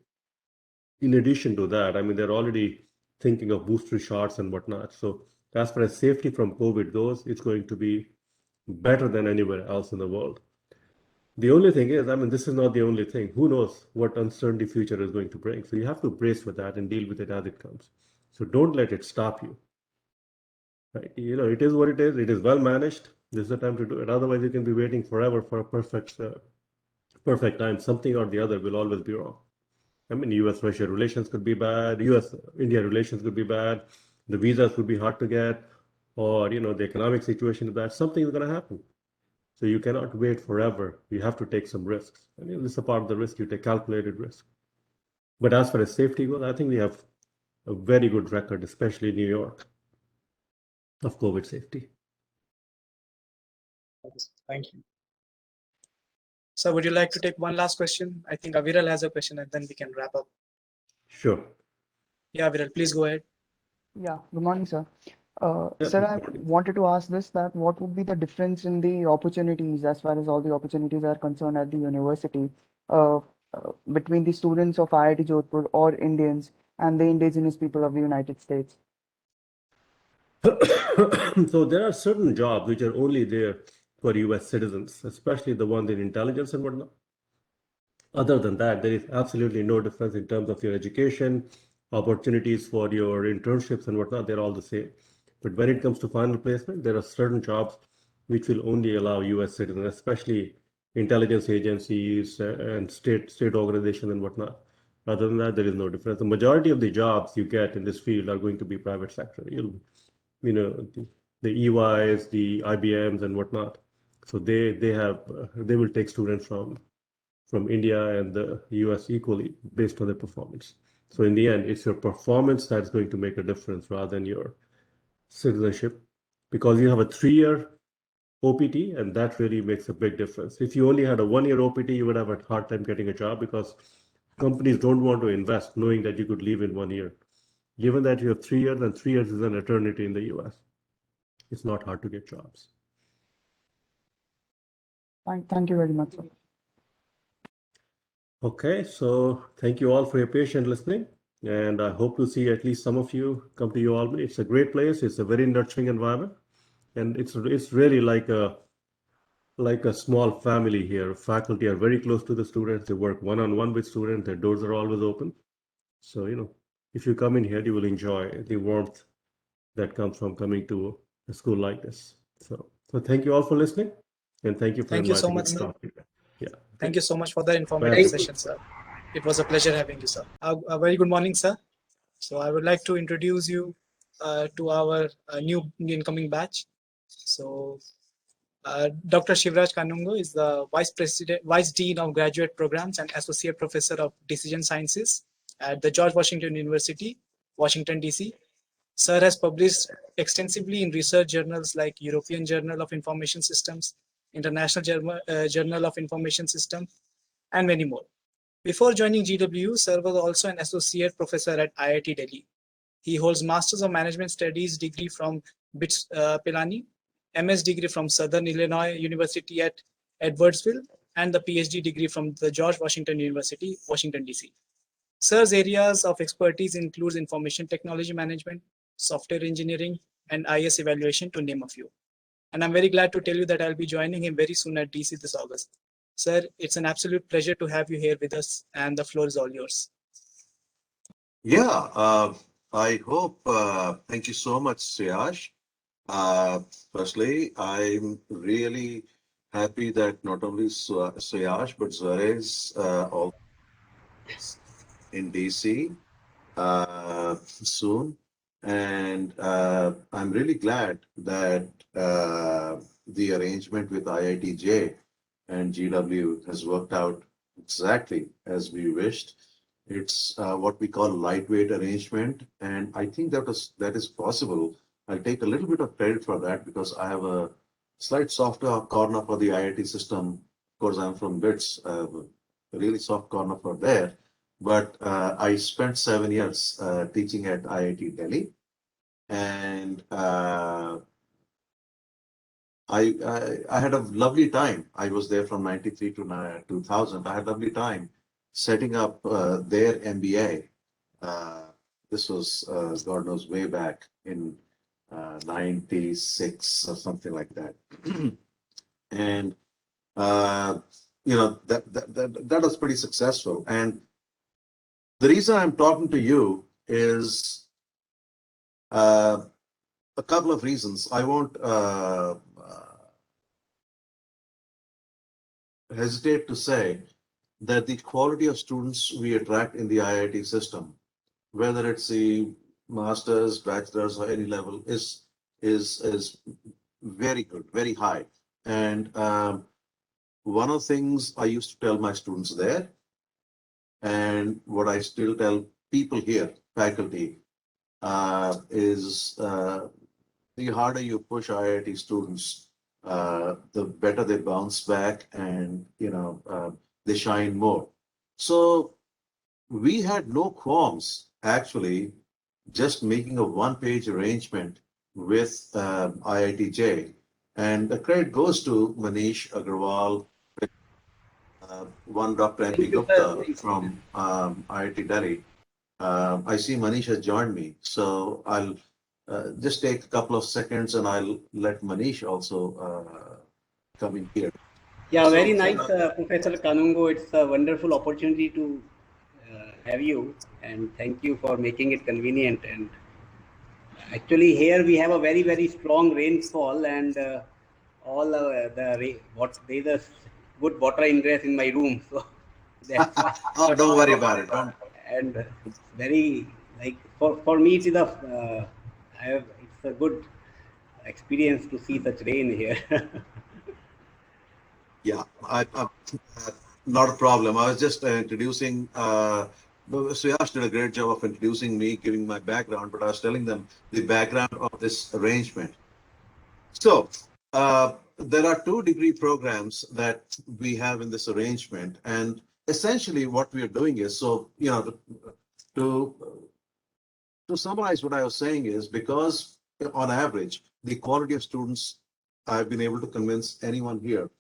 In addition to that, I mean, they're already thinking of booster shots and whatnot. So as far as safety from COVID goes, it's going to be better than anywhere else in the world. The only thing is, I mean, this is not the only thing. Who knows what uncertainty future is going to bring? So you have to brace for that and deal with it as it comes. So don't let it stop you. Right? You know, it is what it is. It is well managed. This is the time to do it. Otherwise, you can be waiting forever for a perfect time. Something or the other will always be wrong. I mean, U.S.-Russia relations could be bad. U.S.-India relations could be bad. The visas could be hard to get, or the economic situation is bad. Something is going to happen. So you cannot wait forever. You have to take some risks. I mean, this is a part of the risk. You take calculated risk. But as far as safety goes, I think we have a very good record, especially in New York, of COVID safety. Thank you. So would you like to take one last question? I think Aviral has a question and then we can wrap up. Sure. Yeah, Aviral, please go ahead. Yeah, good morning, sir. Yeah, Sir, good I morning. wanted to ask this, that what would be the difference in the opportunities as far as all the opportunities are concerned at the university uh, between the students of IIT Jodhpur or Indians and the indigenous people of the United States? So there are certain jobs which are only there for US citizens, especially the ones in intelligence and whatnot. Other than that, there is absolutely no difference in terms of your education, opportunities for your internships and whatnot. They're all the same. But when it comes to final placement, there are certain jobs which will only allow US citizens, especially intelligence agencies and state organizations and whatnot. Other than that, there is no difference. The majority of the jobs you get in this field are going to be private sector. The EYs, the IBMs and whatnot. So they will take students from India and the US equally based on their performance. So in the end, it's your performance that's going to make a difference rather than your citizenship, because you have a 3-year OPT and that really makes a big difference. If you only had a 1-year OPT, you would have a hard time getting a job because companies don't want to invest knowing that you could leave in 1 year. Given that you have 3 years, and 3 years is an eternity in the US, it's not hard to get jobs. Thank you very much, sir. Okay, so thank you all for your patient listening, and I hope to see at least some of you come to U-Albany. It's a great place. It's a very nurturing environment, and it's really like a small family here. Faculty are very close to the students. They work one-on-one with students. Their doors are always open. So if you come in here, you will enjoy the warmth that comes from coming to a school like this. So thank you all for listening, and thank you for Thank you so inviting me much, to sir. talk to you. Yeah. Thank you so much for the Bye, informative everybody. session, sir. It was a pleasure having you, sir. A very good morning, sir. So I would like to introduce you to our new incoming batch. So Dr. Shivraj Kanungo is the Vice Dean of Graduate Programs and Associate Professor of Decision Sciences at the George Washington University, Washington, D.C. Sir has published extensively in research journals like European Journal of Information Systems, International Journal of Information Systems, and many more. Before joining GWU, Sir was also an associate professor at IIT Delhi. He holds Masters of Management Studies degree from BITS Pilani, MS degree from Southern Illinois University at Edwardsville, and the PhD degree from the George Washington University, Washington, D.C. Sir's areas of expertise includes information technology management, software engineering, and IS evaluation, to name a few. And I'm very glad to tell you that I'll be joining him very soon at DC this August. Sir, it's an absolute pleasure to have you here with us, and the floor is all yours. Yeah, I hope, thank you so much, Sriyash. Firstly, I'm really happy that not only Sriyash, but Zare is also in DC soon. And I'm really glad that the arrangement with IITJ and GW has worked out exactly as we wished. It's what we call lightweight arrangement, and I think that is possible. I'll take a little bit of credit for that because I have a slight softer corner for the IIT system. Of course, I'm from BITS, a really soft corner for there. But I spent 7 years teaching at IIT Delhi, and I had a lovely time. I was there from 93 to 2000. I had a lovely time setting up their MBA. This was, God knows, way back in 96 or something like that. And that was pretty successful. And the reason I'm talking to you is a couple of reasons. I won't hesitate to say that the quality of students we attract in the IIT system, whether it's the master's, bachelor's, or any level, is very good, very high. And one of the things I used to tell my students there, and what I still tell people here, faculty, is the harder you push IIT students, the better they bounce back, and they shine more. So we had no qualms actually just making a one-page arrangement with IITJ, and the credit goes to Manish Agarwal, one Dr. MP Gupta from IIT Delhi. I see Manish has joined me, so I'll just take a couple of seconds and I'll let Manish also come in here. Yeah, very nice, Professor Kanungo. It's a wonderful opportunity to have you, and thank you for making it convenient. And actually, here we have a very, very strong rainfall, and all there's a good water ingress in my room, so that's why. Oh, don't worry about it. Don't. And it's very, like, for me it is it's a good experience to see such rain here. Yeah, not a problem. I was just introducing. Suyash did a great job of introducing me, giving my background, but I was telling them the background of this arrangement. So there are 2-degree programs that we have in this arrangement, and essentially what we are doing is, so to summarize what I was saying is, because on average the quality of students I've been able to convince anyone here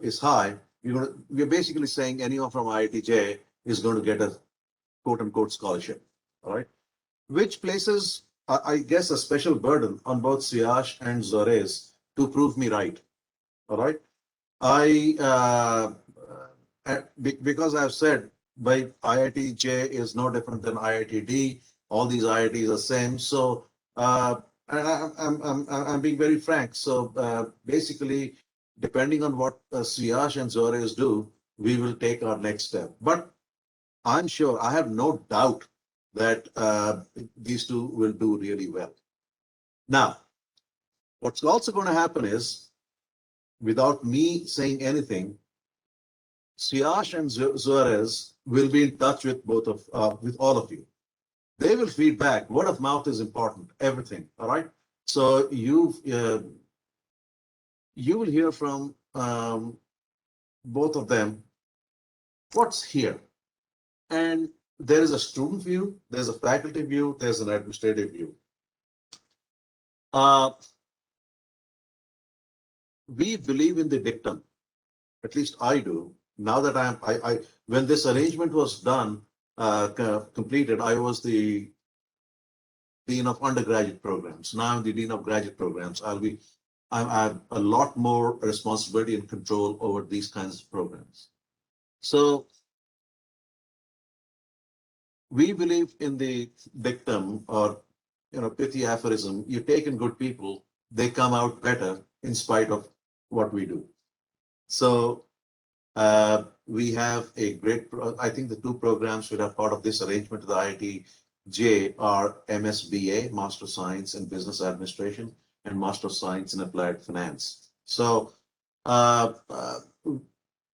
is high, we're basically saying anyone from IITJ is going to get a quote-unquote scholarship, all right? Which places, I guess, a special burden on both Siyash and Zores to prove me right, all right? Because I've said by IITJ is no different than IITD, all these IITs are same. So I'm being very frank. So basically, depending on what Siyash and Zores do, we will take our next step. But I'm sure, I have no doubt that these two will do really well. Now, what's also going to happen is, without me saying anything, Siyash and Zores will be in touch with with all of you. They will feed back. Word of mouth is important. Everything. All right. So you will hear from both of them what's here. And there is a student view, there's a faculty view, there's an administrative view. We believe in the dictum, at least I do. Now that when this arrangement was done, completed, I was the Dean of Undergraduate Programs. Now I'm the Dean of Graduate Programs. I have a lot more responsibility and control over these kinds of programs. So we believe in the dictum, or pithy aphorism: you take in good people, they come out better in spite of what we do. So we have a great, I think the 2 programs that are part of this arrangement to the IITJ are MSBA, Master of Science in Business Administration, and Master of Science in Applied Finance. So I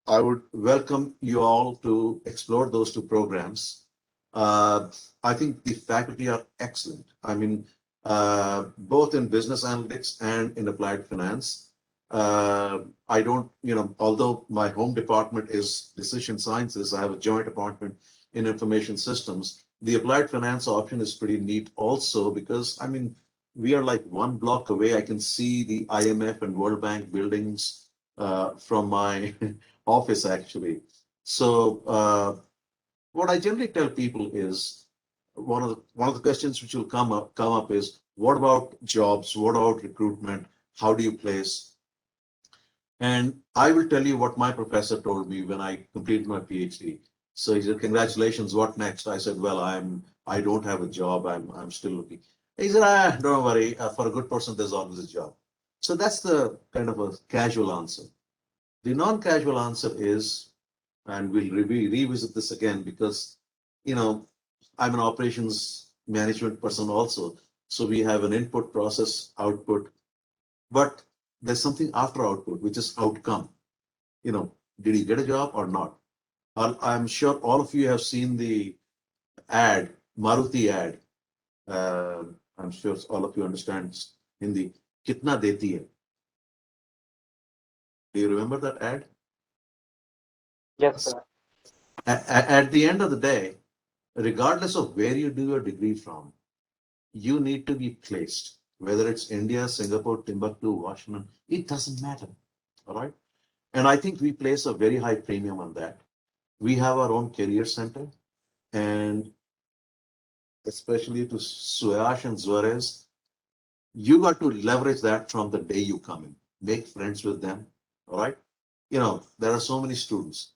would welcome you all to explore those 2 programs. I think the faculty are excellent. I mean, both in business analytics and in applied finance. I don't, although my home department is decision sciences, I have a joint appointment in information systems. The applied finance option is pretty neat also, because, I mean, we are like 1 block away. I can see the IMF and World Bank buildings from my office, actually. So what I generally tell people is, one of the questions which will come up is, what about jobs? What about recruitment? How do you place? And I will tell you what my professor told me when I completed my PhD. So he said, "Congratulations, what next?" I said, "Well, I don't have a job. I'm still looking." He said, "Don't worry. For a good person, there's always a job." So that's the kind of a casual answer. The non-casual answer is, and we'll revisit this again because, you know, I'm an operations management person also. So we have an input, process, output, but there's something after output, which is outcome. You know, did he get a job or not? I'm sure all of you have seen the ad, Maruti ad. I'm sure all of you understand Hindi. Kitna deti hai? Do you remember that ad? Yes, sir. At the end of the day, regardless of where you do your degree from, you need to be placed, whether it's India, Singapore, Timbuktu, Washington, it doesn't matter. All right. And I think we place a very high premium on that. We have our own career center, and especially to Suyash and Zuarez, you got to leverage that from the day you come in. Make friends with them. All right. You know, there are so many students.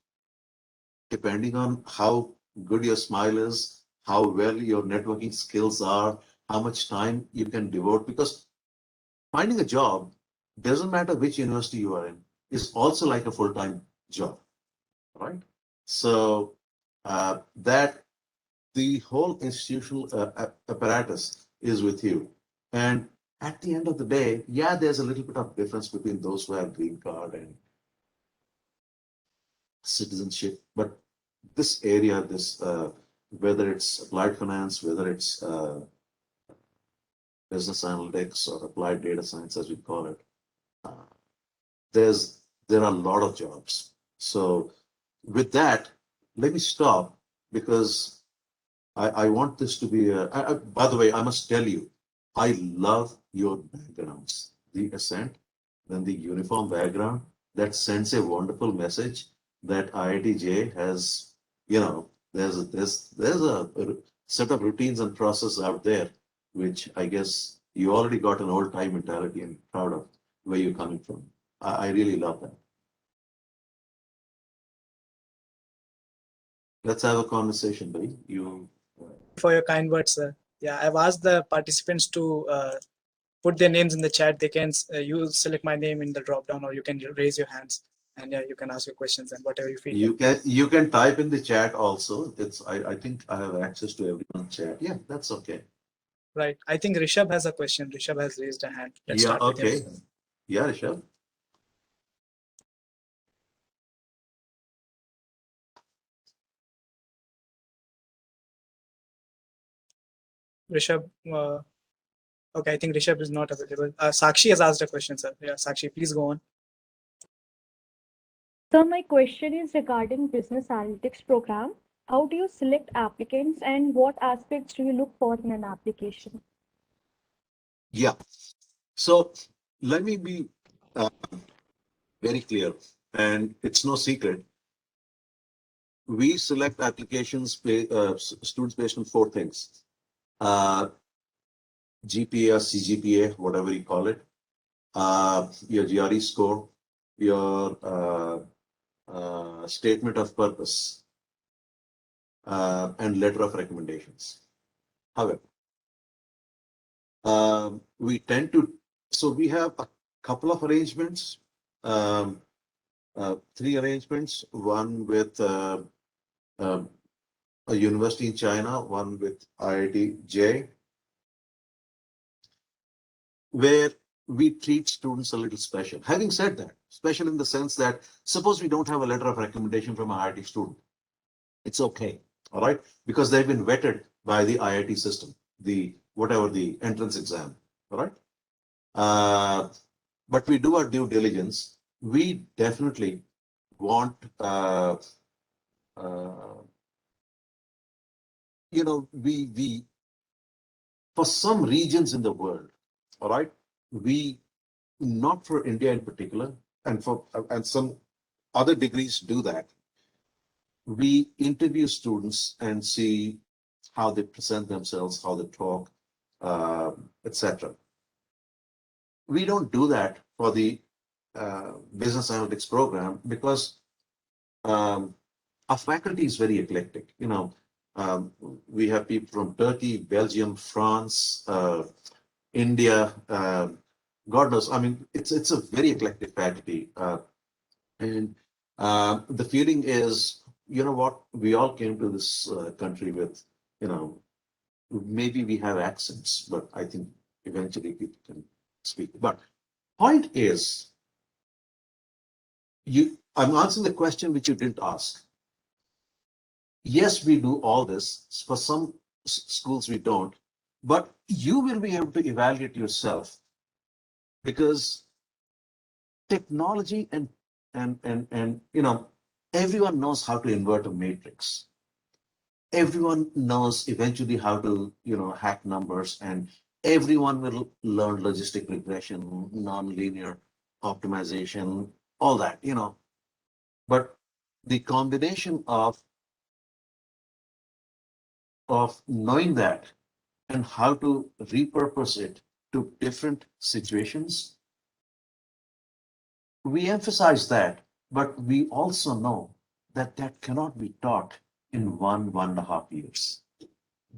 Depending on how good your smile is, how well your networking skills are, how much time you can devote, because finding a job doesn't matter which university you are in, is also like a full-time job, right? So that the whole institutional apparatus is with you. And at the end of the day, yeah, there's a little bit of difference between those who have green card and citizenship, but this area, whether it's applied finance, whether it's business analytics or applied data science, as we call it, uh, there are a lot of jobs. So with that, let me stop because I want this to be by the way, I must tell you, I love your backgrounds, the Ascent, then the uniform background that sends a wonderful message that IITJ has, you know, there's a set of routines and process out there, which I guess you already got an old time mentality and proud of where you're coming from. I really love that. Let's have a conversation, buddy. For your kind words, sir. Yeah, I've asked the participants to put their names in the chat. They can you select my name in the drop down, or you can raise your hands, and yeah, you can ask your questions and whatever you feel. You can type in the chat also. I think I have access to everyone's chat. Yeah, that's okay. Right. I think Rishabh has a question. Rishabh has raised a hand. Let's Yeah, start with okay. him. Yeah, Rishabh. Rishabh, okay, I think Rishabh is not available. Sakshi has asked a question, sir. Yeah, Sakshi, please go on. So my question is regarding business analytics program. How do you select applicants and what aspects do you look for in an application? Yeah. So let me be very clear, and it's no secret. We select students based on four things: GPA or CGPA, whatever you call it, your GRE score, your statement of purpose, and letter of recommendations. However, we tend to, so we have a couple of arrangements, three arrangements, one with a university in China, one with IIT-J, where we treat students a little special. Having said that, special in the sense that suppose we don't have a letter of recommendation from an IIT student, it's okay, all right, because they've been vetted by the IIT system, whatever the entrance exam, all right. But we do our due diligence. We definitely want, you know, we for some regions in the world, all right, we, not for India in particular, and some other degrees do that. We interview students and see how they present themselves, how they talk, etc. We don't do that for the business analytics program because our faculty is very eclectic. We have people from Turkey, Belgium, France, India, God knows. I mean, it's a very eclectic faculty, and the feeling is, you know what, we all came to this country with, you know, maybe we have accents, but I think eventually people can speak. But point is, I'm answering the question which you didn't ask. Yes, we do all this. For some schools, we don't. But you will be able to evaluate yourself because technology and everyone knows how to invert a matrix. Everyone knows eventually how to hack numbers, and everyone will learn logistic regression, nonlinear optimization, all that. But the combination of knowing that and how to repurpose it to different situations, we emphasize that, but we also know that that cannot be taught in 1.5 years.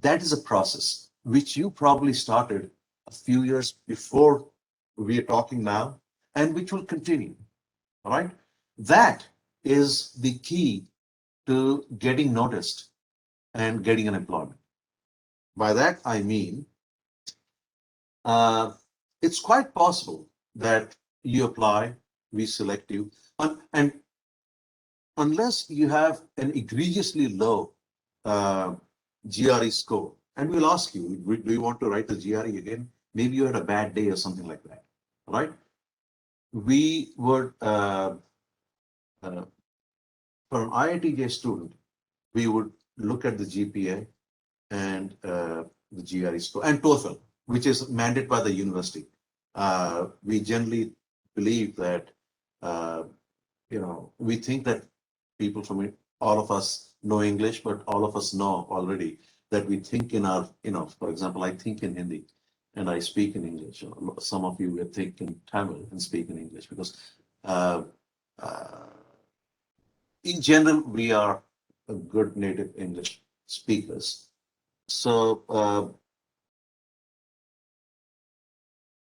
That is a process which you probably started a few years before we are talking now, and which will continue. All right. That is the key to getting noticed and getting an employment. By that, I mean, it's quite possible that you apply, we select you, and unless you have an egregiously low GRE score, and we'll ask you, do you want to write the GRE again? Maybe you had a bad day or something like that, right? We would, for an IITJ student, we would look at the GPA and the GRE score and TOEFL, which is mandated by the university. We generally believe that, we think that people from it, all of us know English, but all of us know already that we think in our, for example, I think in Hindi and I speak in English. Some of you will think in Tamil and speak in English because in general, we are a good native English speakers. So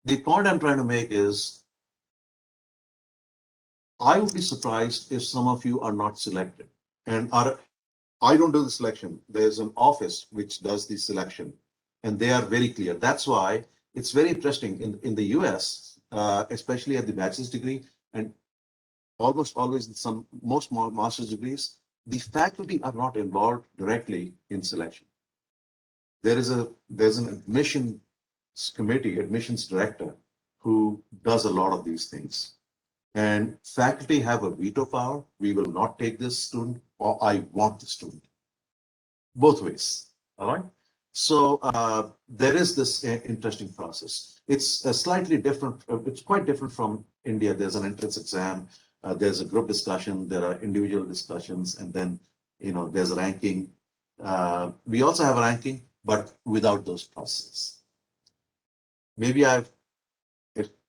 the point I'm trying to make is, I would be surprised if some of you are not selected. And I don't do the selection. There's an office which does the selection, and they are very clear. That's why it's very interesting in the US, especially at the bachelor's degree, and almost always in most master's degrees, the faculty are not involved directly in selection. There's an admissions committee, admissions director, who does a lot of these things. And faculty have a veto power. We will not take this student, or I want the student. Both ways. All right. So there is this interesting process. It's slightly different. It's quite different from India. There's an entrance exam. There's a group discussion. There are individual discussions, and then there's ranking. We also have a ranking, but without those processes. Maybe I've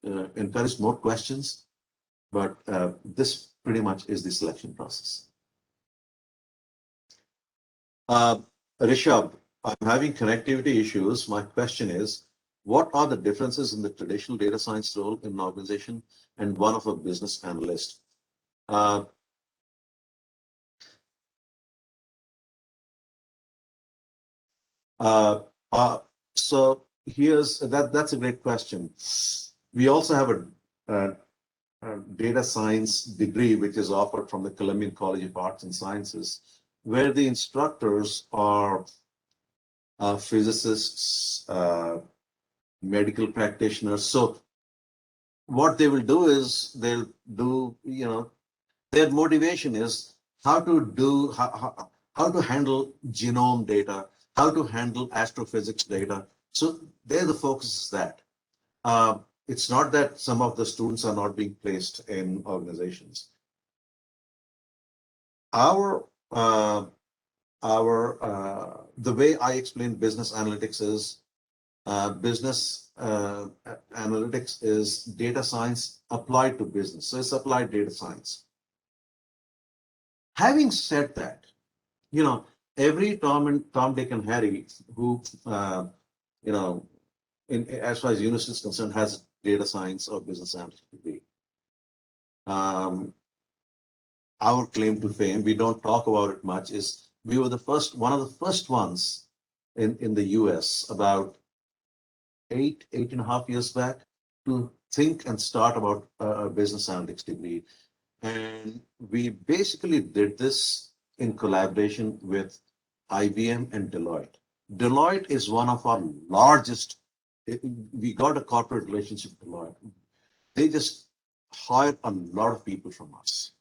encouraged more questions, but this pretty much is the selection process. Rishabh, I'm having connectivity issues. My question is, what are the differences in the traditional data science role in an organization and one of a business analyst? So that's a great question. We also have a data science degree, which is offered from the Colonial College of Arts and Sciences, where the instructors are physicists, medical practitioners. So what they will do is they'll do, their motivation is how to handle genome data, how to handle astrophysics data. So there the focus is that. It's not that some of the students are not being placed in organizations. The way I explain business analytics is, business analytics is data science applied to business. So it's applied data science. Having said that, you know, every Tom, Dick, and Harry who, you know, as far as Unison is concerned, has data science or business analytics degree. Our claim to fame, we don't talk about it much, is we were the first, one of the first ones in the US about 8.5 years back to think and start about a business analytics degree. And we basically did this in collaboration with IBM and Deloitte. Deloitte is one of our largest, we got a corporate relationship with Deloitte. They just hired a lot of people from us.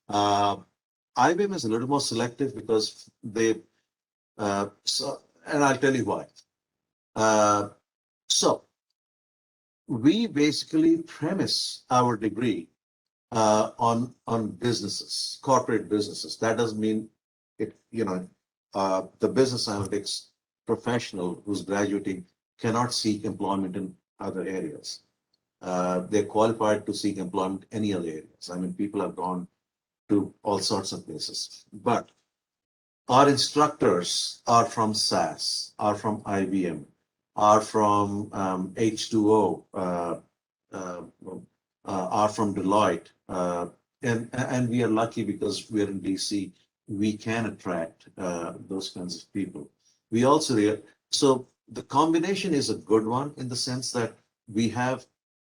IBM is a little more selective because they, and I'll tell you why. So we basically premise our degree on businesses, corporate businesses. That doesn't mean it, you know, the business analytics professional who's graduating cannot seek employment in other areas. They're qualified to seek employment in any other areas. I mean, people have gone to all sorts of places. But our instructors are from SAS, are from IBM, are from H2O, are from Deloitte. And we are lucky because we're in DC, we can attract those kinds of people. We also, so the combination is a good one in the sense that we have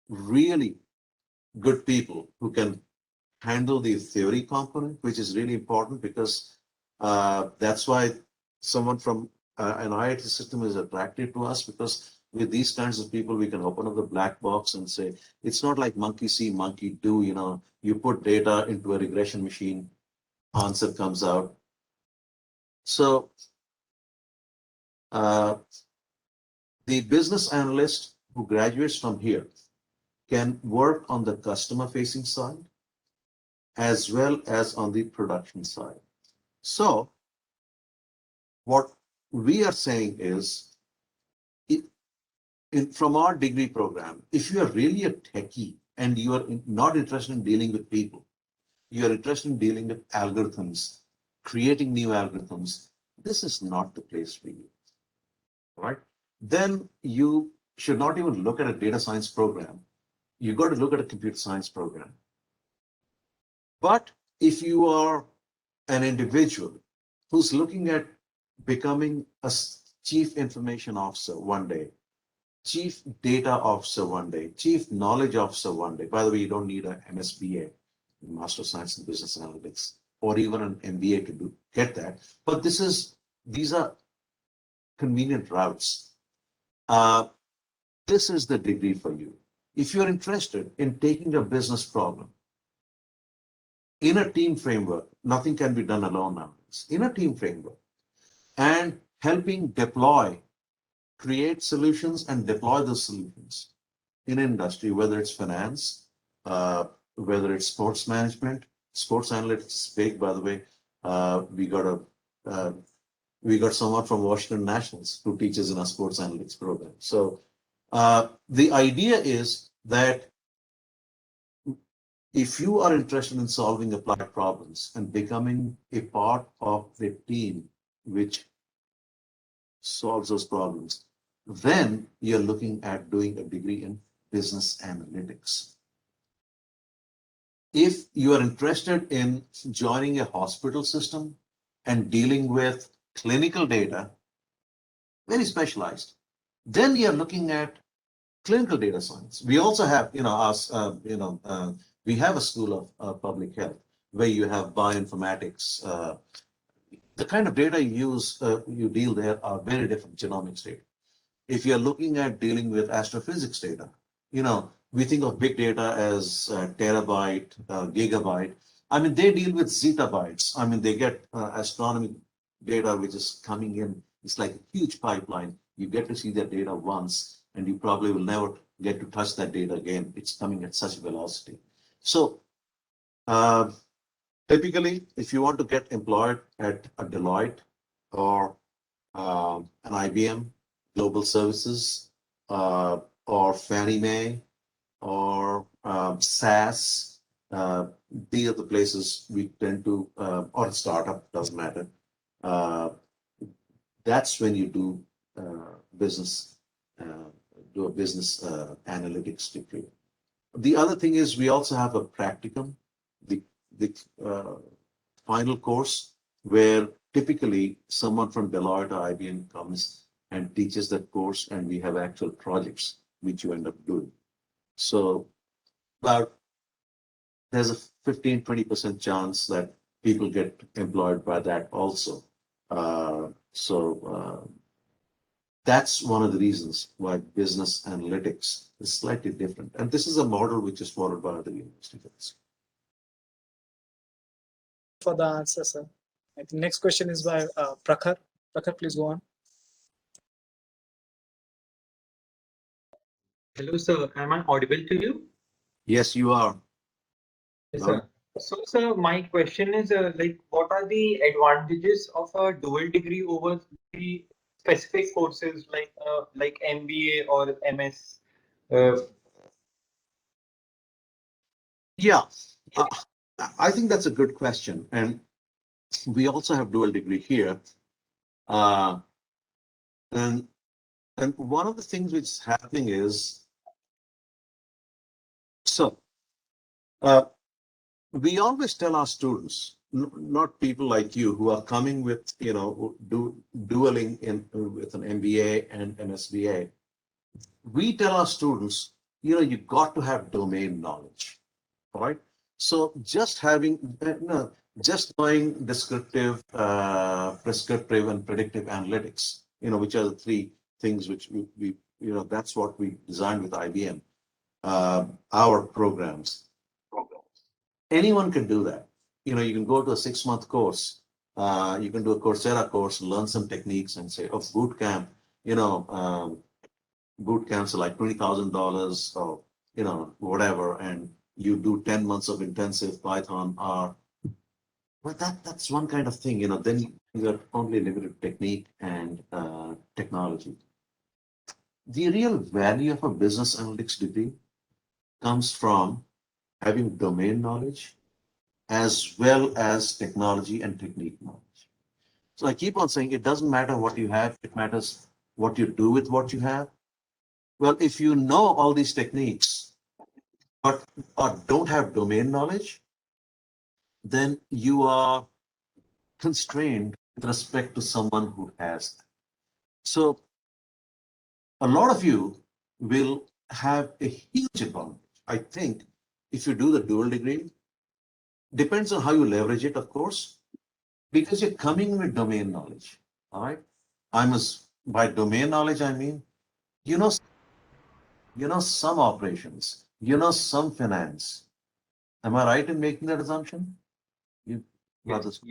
really good people who can handle the theory component, which is really important because that's why someone from an IIT system is attracted to us, because with these kinds of people, we can open up the black box and say, it's not like monkey see, monkey do, you know, you put data into a regression machine, answer comes out. So the business analyst who graduates from here can work on the customer facing side as well as on the production side. So what we are saying is, from our degree program, if you are really a techie and you are not interested in dealing with people, you are interested in dealing with algorithms, creating new algorithms, this is not the place for you, right? Then you should not even look at a data science program. You got to look at a computer science program. But if you are an individual who's looking at becoming a chief information officer one day, chief data officer one day, chief knowledge officer one day. By the way, you don't need an MSBA, Master of Science in Business Analytics, or even an MBA to get that. But these are convenient routes. This is the degree for you. If you're interested in taking a business problem in a team framework, nothing can be done alone nowadays, in a team framework, and helping deploy, create solutions and deploy those solutions in industry, whether it's finance, whether it's sports management, sports analytics is big, by the way. We got someone from Washington Nationals who teaches in our sports analytics program. So the idea is that if you are interested in solving applied problems and becoming a part of the team which solves those problems, then you're looking at doing a degree in business analytics. If you are interested in joining a hospital system and dealing with clinical data, very specialized, then you're looking at clinical data science. We also have, we have a school of public health where you have bioinformatics. The kind of data you deal there are very different genomics data. If you're looking at dealing with astrophysics data, we think of big data as terabyte, gigabyte. I mean, they deal with zettabytes. I mean, they get astronomy data which is coming in. It's like a huge pipeline. You get to see that data once, and you probably will never get to touch that data again. It's coming at such velocity. So typically, if you want to get employed at a Deloitte or an IBM, Global Services, or Fannie Mae, or SaaS. These are the places we tend to, or startup, doesn't matter. That's when you do business, do a business analytics degree. The other thing is we also have a practicum, the final course, where typically someone from Deloitte or IBM comes and teaches that course, and we have actual projects which you end up doing. So about there's a 15-20% chance that people get employed by that also. That's one of the reasons why business analytics is slightly different. And this is a model which is followed by other universities. For the answer, sir. I think next question is by Prakhar. Prakhar, please go on. Hello, sir. Am I audible to you? Yes, you are. Yes, sir. So, sir, my question is like, what are the advantages of a dual degree over the specific courses like MBA or MS? Yeah, I think that's a good question. And we also have dual degree here. And one of the things which is happening is, so we always tell our students, not people like you who are coming with, dueling with an MBA and MSBA. We tell our students, you got to have domain knowledge, all right? So just knowing descriptive, prescriptive, and predictive analytics, which are the three things which we that's what we designed with IBM, our programs. Anyone can do that. You can go to a 6-month course. You can do a Coursera course, learn some techniques, and say, oh, boot camp. Boot camps are like $20,000 or whatever, and you do 10 months of intensive Python R. Well, that's one kind of thing. Then you are only limited technique and technology. The real value of a business analytics degree comes from having domain knowledge as well as technology and technique knowledge. So I keep on saying it doesn't matter what you have, it matters what you do with what you have. Well, if you know all these techniques but don't have domain knowledge, then you are constrained with respect to someone who has that. So a lot of you will have a huge advantage. I think if you do the dual degree, depends on how you leverage it, of course, because you're coming with domain knowledge. All right. By domain knowledge, I mean, some operations, some finance. Am I right in making that assumption? Yes.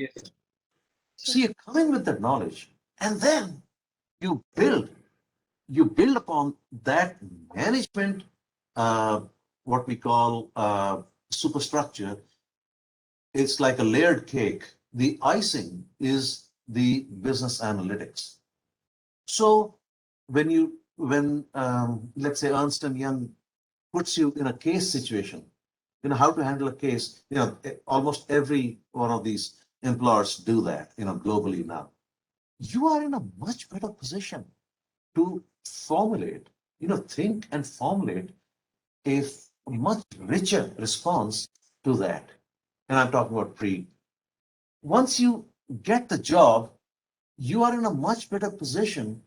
So you're coming with that knowledge, and then you build upon that management, what we call superstructure. It's like a layered cake. The icing is the business analytics. So when let's say Ernst & Young puts you in a case situation, how to handle a case, almost every one of these employers do that, globally now. You are in a much better position to formulate, think and formulate a much richer response to that. And I'm talking about once you get the job, you are in a much better position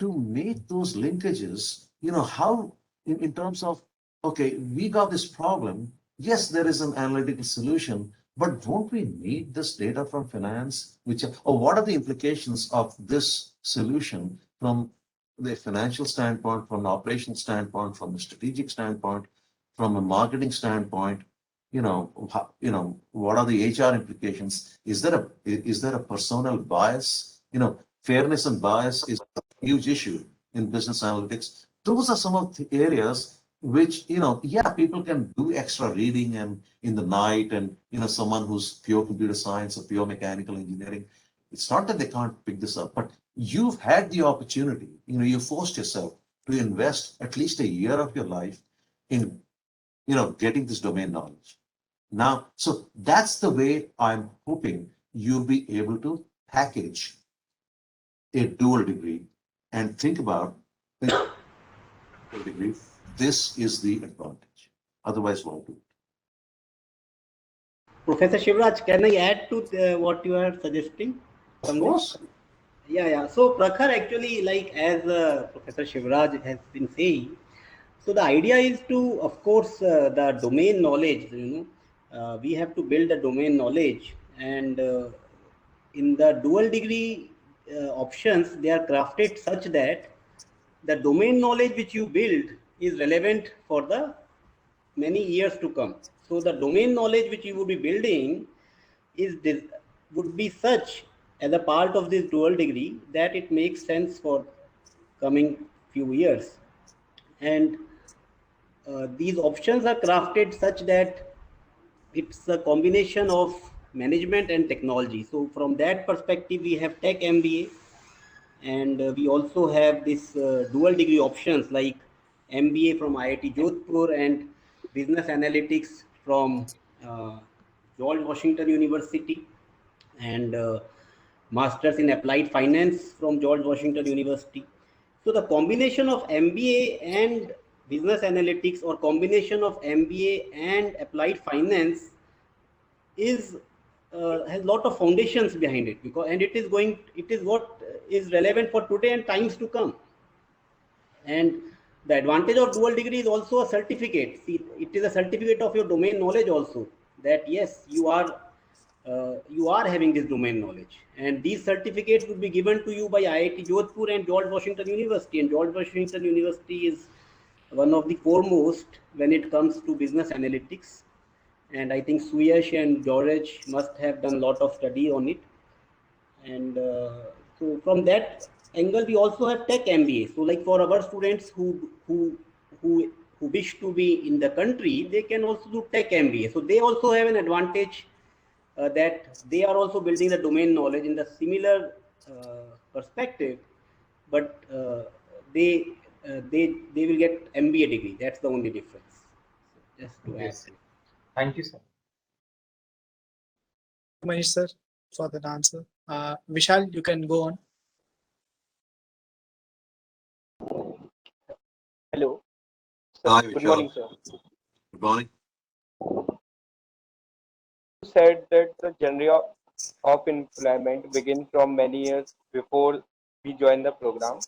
to make those linkages, how in terms of, okay, we got this problem. Yes, there is an analytical solution, but won't we need this data from finance? Or what are the implications of this solution from the financial standpoint, from the operational standpoint, from the strategic standpoint, from a marketing standpoint? What are the HR implications? Is there a personal bias? Fairness and bias is a huge issue in business analytics. Those are some of the areas which, people can do extra reading and in the night, and, someone who's pure computer science or pure mechanical engineering, It's not that they can't pick this up, but you've had the opportunity, you forced yourself to invest at least a year of your life in, getting this domain knowledge. Now, so that's the way I'm hoping you'll be able to package a dual degree and think about dual degree. This is the advantage. Otherwise, won't do it. Professor Shivraj, can I add to what you are suggesting? Of course. Yeah. So Prakhar, actually, like as Professor Shivraj has been saying, so the idea is to, of course, the domain knowledge, we have to build the domain knowledge, and in the dual degree options, they are crafted such that the domain knowledge which you build is relevant for the many years to come. So the domain knowledge which you will be building would be such as a part of this dual degree that it makes sense for coming few years. And these options are crafted such that it's a combination of management and technology. So from that perspective, we have Tech MBA, and we also have this dual degree options like MBA from IIT Jodhpur and Business Analytics from George Washington University, and Masters in Applied Finance from George Washington University. So the combination of MBA and Business Analytics, or combination of MBA and Applied Finance, is has lot of foundations behind it, and it is what is relevant for today and times to come. And the advantage of dual degree is also a certificate. See, it is a certificate of your domain knowledge also, that yes, you are having this domain knowledge, and these certificates would be given to you by IIT Jodhpur and George Washington University. And George Washington University is one of the foremost when it comes to business analytics, and I think Suyash and George must have done a lot of study on it. And so from that angle, we also have Tech MBA. So like for our students who wish to be in the country, they can also do Tech MBA. So they also have an advantage that they are also building the domain knowledge in the similar perspective, but they will get MBA degree. That's the only difference. So just to add. Thank you, sir. Manish sir, for that answer. Vishal, you can go on. Hello. Sir, Hi, good Vishal. morning, sir. Good morning. You said that the journey of employment begins from many years before we join the program.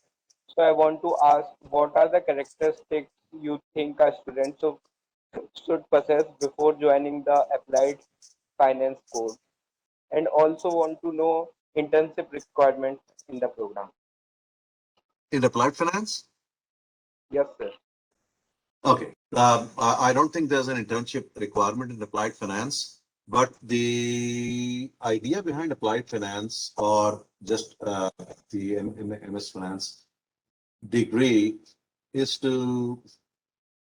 So I want to ask, what are the characteristics you think a student should possess before joining the applied finance course? And also want to know internship requirements in the program. In applied finance? Yes, sir. Okay. I don't think there's an internship requirement in applied finance, but the idea behind applied finance, or just the MS finance degree, is to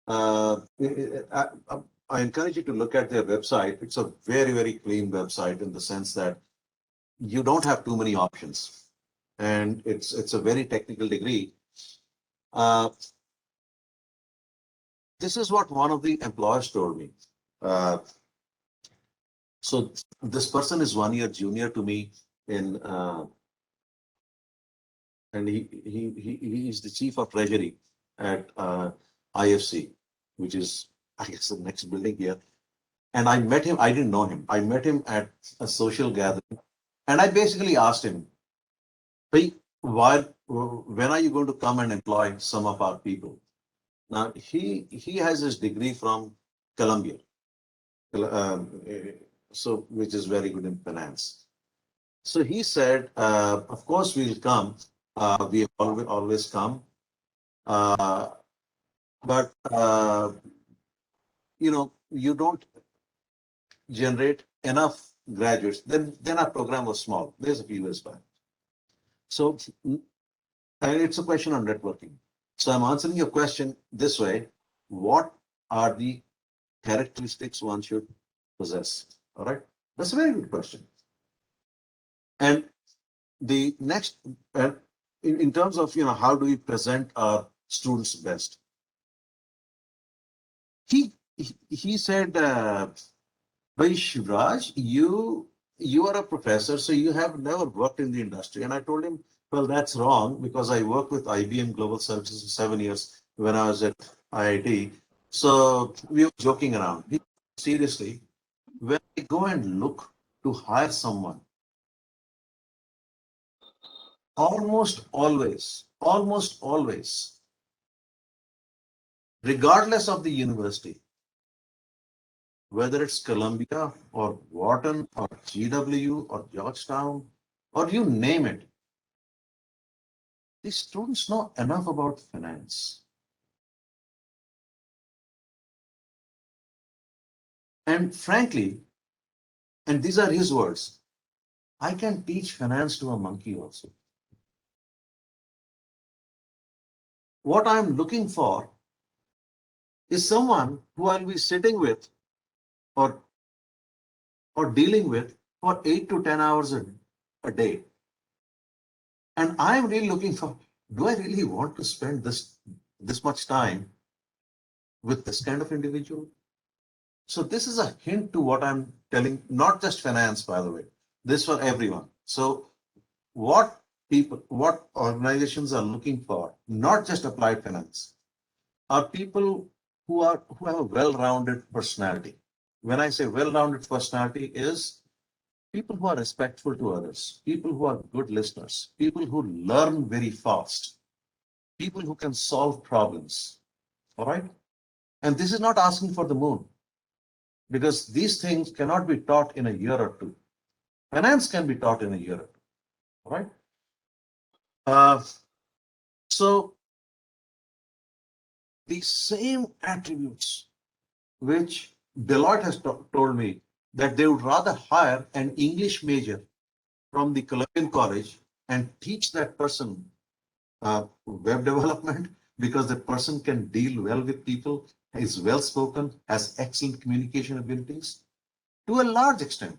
I encourage you to look at their website. It's a very, very clean website in the sense that you don't have too many options, and it's a very technical degree. This is what one of the employers told me. So this person is 1 year junior to me in, and he is the chief of treasury at IFC, which is, I guess, the next building here. And I met him. I didn't know him. I met him at a social gathering, and I basically asked him, "Hey, when are you going to come and employ some of our people?" Now he has his degree from Columbia, so which is very good in finance. So he said, "Of course we'll come. We have always come, but you don't generate enough graduates." Then our program was small. There's a few years back. So and it's a question on networking. So I'm answering your question this way: what are the characteristics one should possess? All right, that's a very good question. And the next, in terms of, how do we present our students best? He said, "Bhai Shivraj, you are a professor, so you have never worked in the industry." And I told him, well, that's wrong, because I worked with IBM Global Services for 7 years when I was at IIT. So we were joking around. Seriously, when I go and look to hire someone, almost always, regardless of the university, whether it's Columbia or Wharton or GWU or Georgetown or you name it, these students know enough about finance. And frankly, and these are his words, I can teach finance to a monkey also. What I'm looking for is someone who I'll be sitting with or dealing with for 8 to 10 hours a day. And I'm really looking for, do I really want to spend this much time with this kind of individual? So this is a hint to what I'm telling, not just finance, by the way, this for everyone. So what organizations are looking for, not just applied finance, are people who have a well-rounded personality. When I say well-rounded personality, is people who are respectful to others, people who are good listeners, people who learn very fast, people who can solve problems. All right? And this is not asking for the moon, because these things cannot be taught in a year or two. Finance can be taught in a year or two. All right? So the same attributes which Deloitte has told me that they would rather hire an English major from the Colonial College and teach that person web development, because the person can deal well with people, is well spoken, has excellent communication abilities. To a large extent,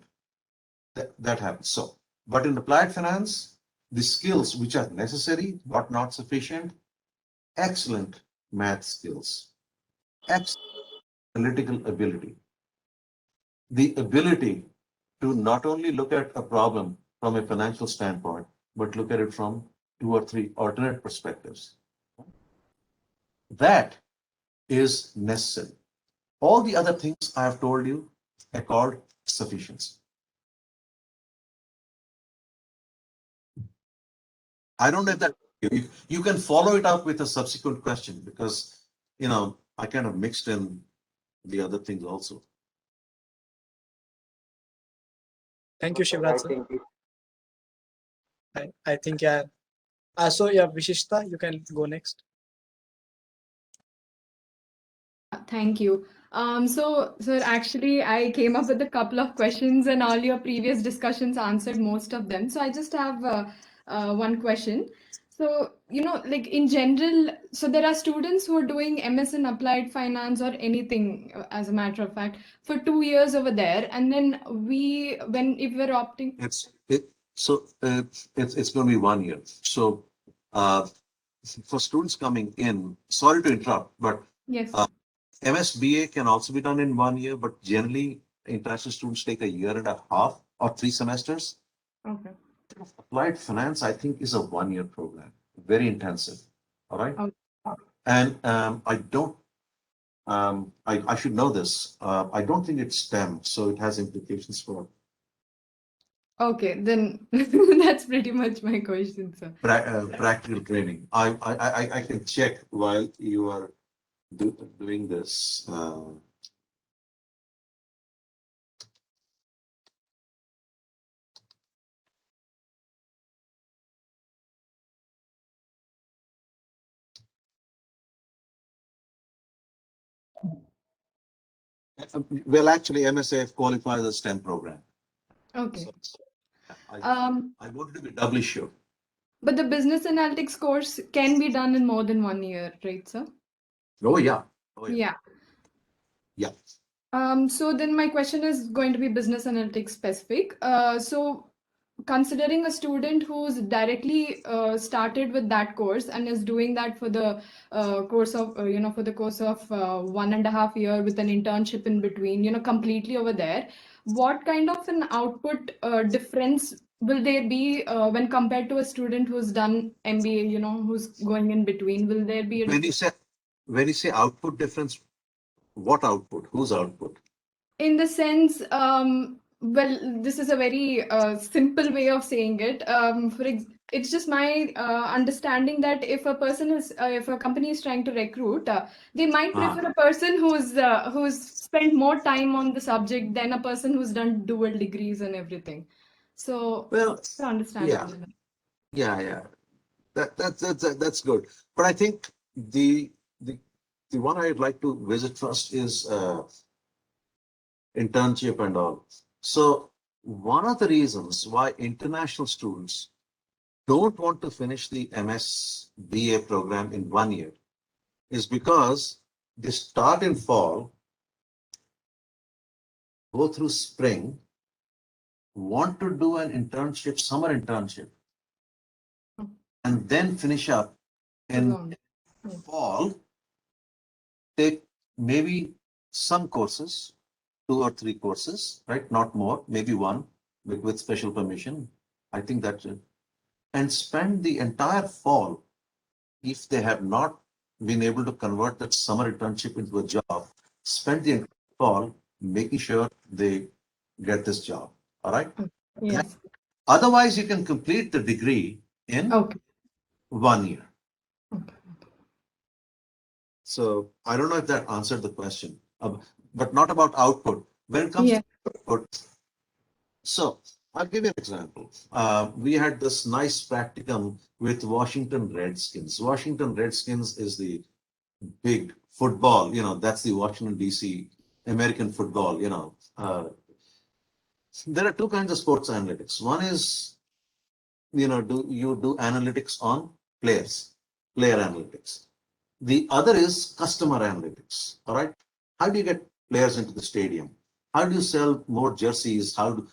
that happens. So, but in applied finance, the skills which are necessary but not sufficient, excellent math skills, excellent analytical ability, the ability to not only look at a problem from a financial standpoint, but look at it from 2 or 3 alternate perspectives. That is necessary. All the other things I have told you are called sufficiency. I don't know if that you can follow it up with a subsequent question, because I kind of mixed in the other things also. Thank you, Okay, Shivraj I sir. think I think, yeah. So yeah, Vishishta, you can go next. Thank you. So, sir, actually, I came up with a couple of questions, and all your previous discussions answered most of them. So, I just have one question. So, like in general, so there are students who are doing MS in applied finance or anything, as a matter of fact, for 2 years over there, and then if we're opting. It's going to be 1 year. So for students coming in, sorry to interrupt, but Yes. MSBA can also be done in 1 year, but generally international students take a year and a half or 3 semesters. Okay. Applied finance, I think, is a 1 year program, very intensive. All right. Okay. And I don't, I should know this. I don't think it's STEM, so it has implications for Okay, then that's pretty much my question, sir. practical training. I can check while you are doing this. Well, actually, MSAF qualifies as a STEM program. Okay. So, I wanted to be doubly sure. But the business analytics course can be done in more than 1 year, right, sir? Oh, yeah. Yeah. Yeah. So then my question is going to be business analytics specific. So considering a student who's directly started with that course and is doing that for the course of, for the course of 1.5 year with an internship in between, completely over there, what kind of an output difference will there be when compared to a student who's done MBA, who's going in between? Will there be a When you say output difference, what output? Whose output? in the sense, well, this is a very simple way of saying it. It's just my understanding that if if a company is trying to recruit, they might prefer a person who's spent more time on the subject than a person who's done dual degrees and everything. So, Well, to understand yeah, about that. yeah. That's good. But I think the the one I'd like to visit first is internship and all. So one of the reasons why international students don't want to finish the MSBA program in 1 year is because they start in fall, go through spring, want to do an internship, summer internship, and then finish up in fall, take maybe some courses, 2 or 3 courses, right? Not more, maybe one with special permission. I think that's it. And spend the entire fall, if they have not been able to convert that summer internship into a job, spend the entire fall making sure they get this job. All right? Yes. Otherwise, you can complete the degree in 1 year. So I don't know if that answered the question, but not about output. When it comes to output, so I'll give you an example. We had this nice practicum with Washington Redskins. Washington Redskins is the big football, that's the Washington, D.C. American football, There are two kinds of sports analytics. One is, you do analytics on players, player analytics. The other is customer analytics. All right. How do you get players into the stadium? How do you sell more jerseys? How do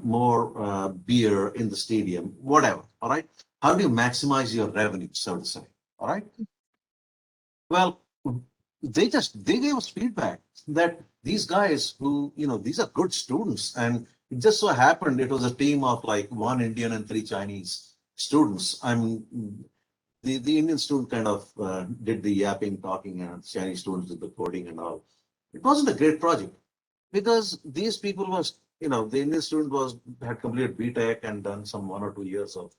more beer in the stadium? Whatever. All right. How do you maximize your revenue, so to say? All right. Well, they gave us feedback that these guys who, these are good students, and it just so happened it was a team of like 1 Indian and 3 Chinese students. The Indian student kind of did the yapping, talking, and Chinese students did the coding and all. It wasn't a great project because these people the Indian student had completed BTech and done some 1 or 2 years of,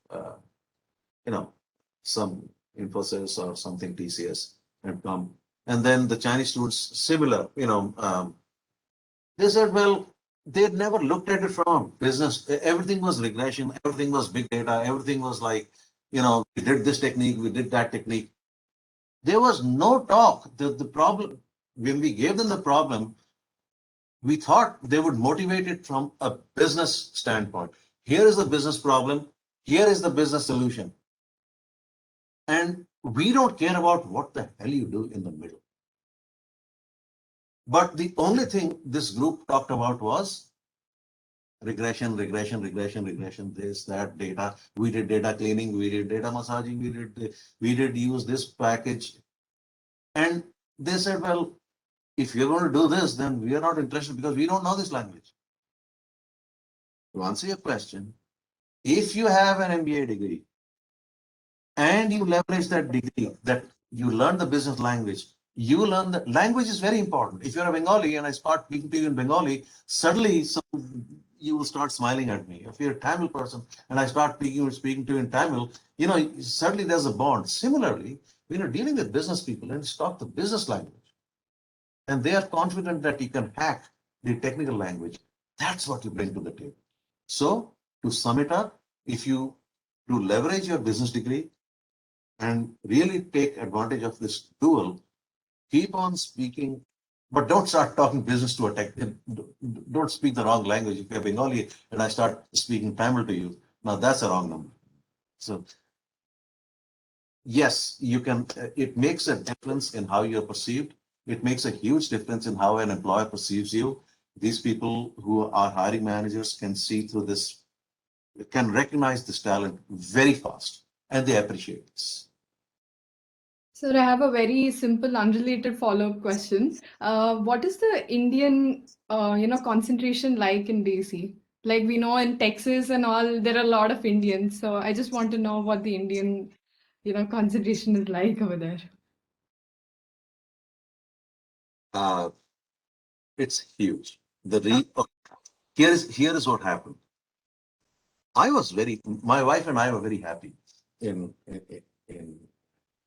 some Infosys or something TCS and come. And then the Chinese students, similar, they said, well, they had never looked at it from business. Everything was regression. Everything was big data. Everything was like, we did this technique, we did that technique. There was no talk. The problem, when we gave them the problem, we thought they would motivate it from a business standpoint. Here is the business problem. Here is the business solution. And we don't care about what the hell you do in the middle. But the only thing this group talked about was regression, this, that, data. We did data cleaning, we did data massaging, we did use this package. And they said, well, if you're going to do this, then we are not interested because we don't know this language. To answer your question, if you have an MBA degree and you leverage that degree, that you learn the business language, you learn the language is very important. If you're a Bengali and I start speaking to you in Bengali, suddenly you will start smiling at me. If you're a Tamil person and I start speaking to you in Tamil, suddenly there's a bond. Similarly, when you're dealing with business people and talk the business language, and they are confident that you can hack the technical language, that's what you bring to the table. So to sum it up, if you to leverage your business degree and really take advantage of this tool, keep on speaking, but don't start talking business to a tech. Don't speak the wrong language. If you're Bengali and I start speaking Tamil to you, now that's a wrong number. So yes, you can. It makes a difference in how you're perceived. It makes a huge difference in how an employer perceives you. These people who are hiring managers can see through this can recognize this talent very fast, and they appreciate this. Sir, I have a very simple, unrelated follow-up question. What is the Indian, concentration like in DC? Like we know in Texas and all, there are a lot of Indians. So I just want to know what the Indian, concentration is like over there. It's huge. Here is what happened. My wife and I were very happy in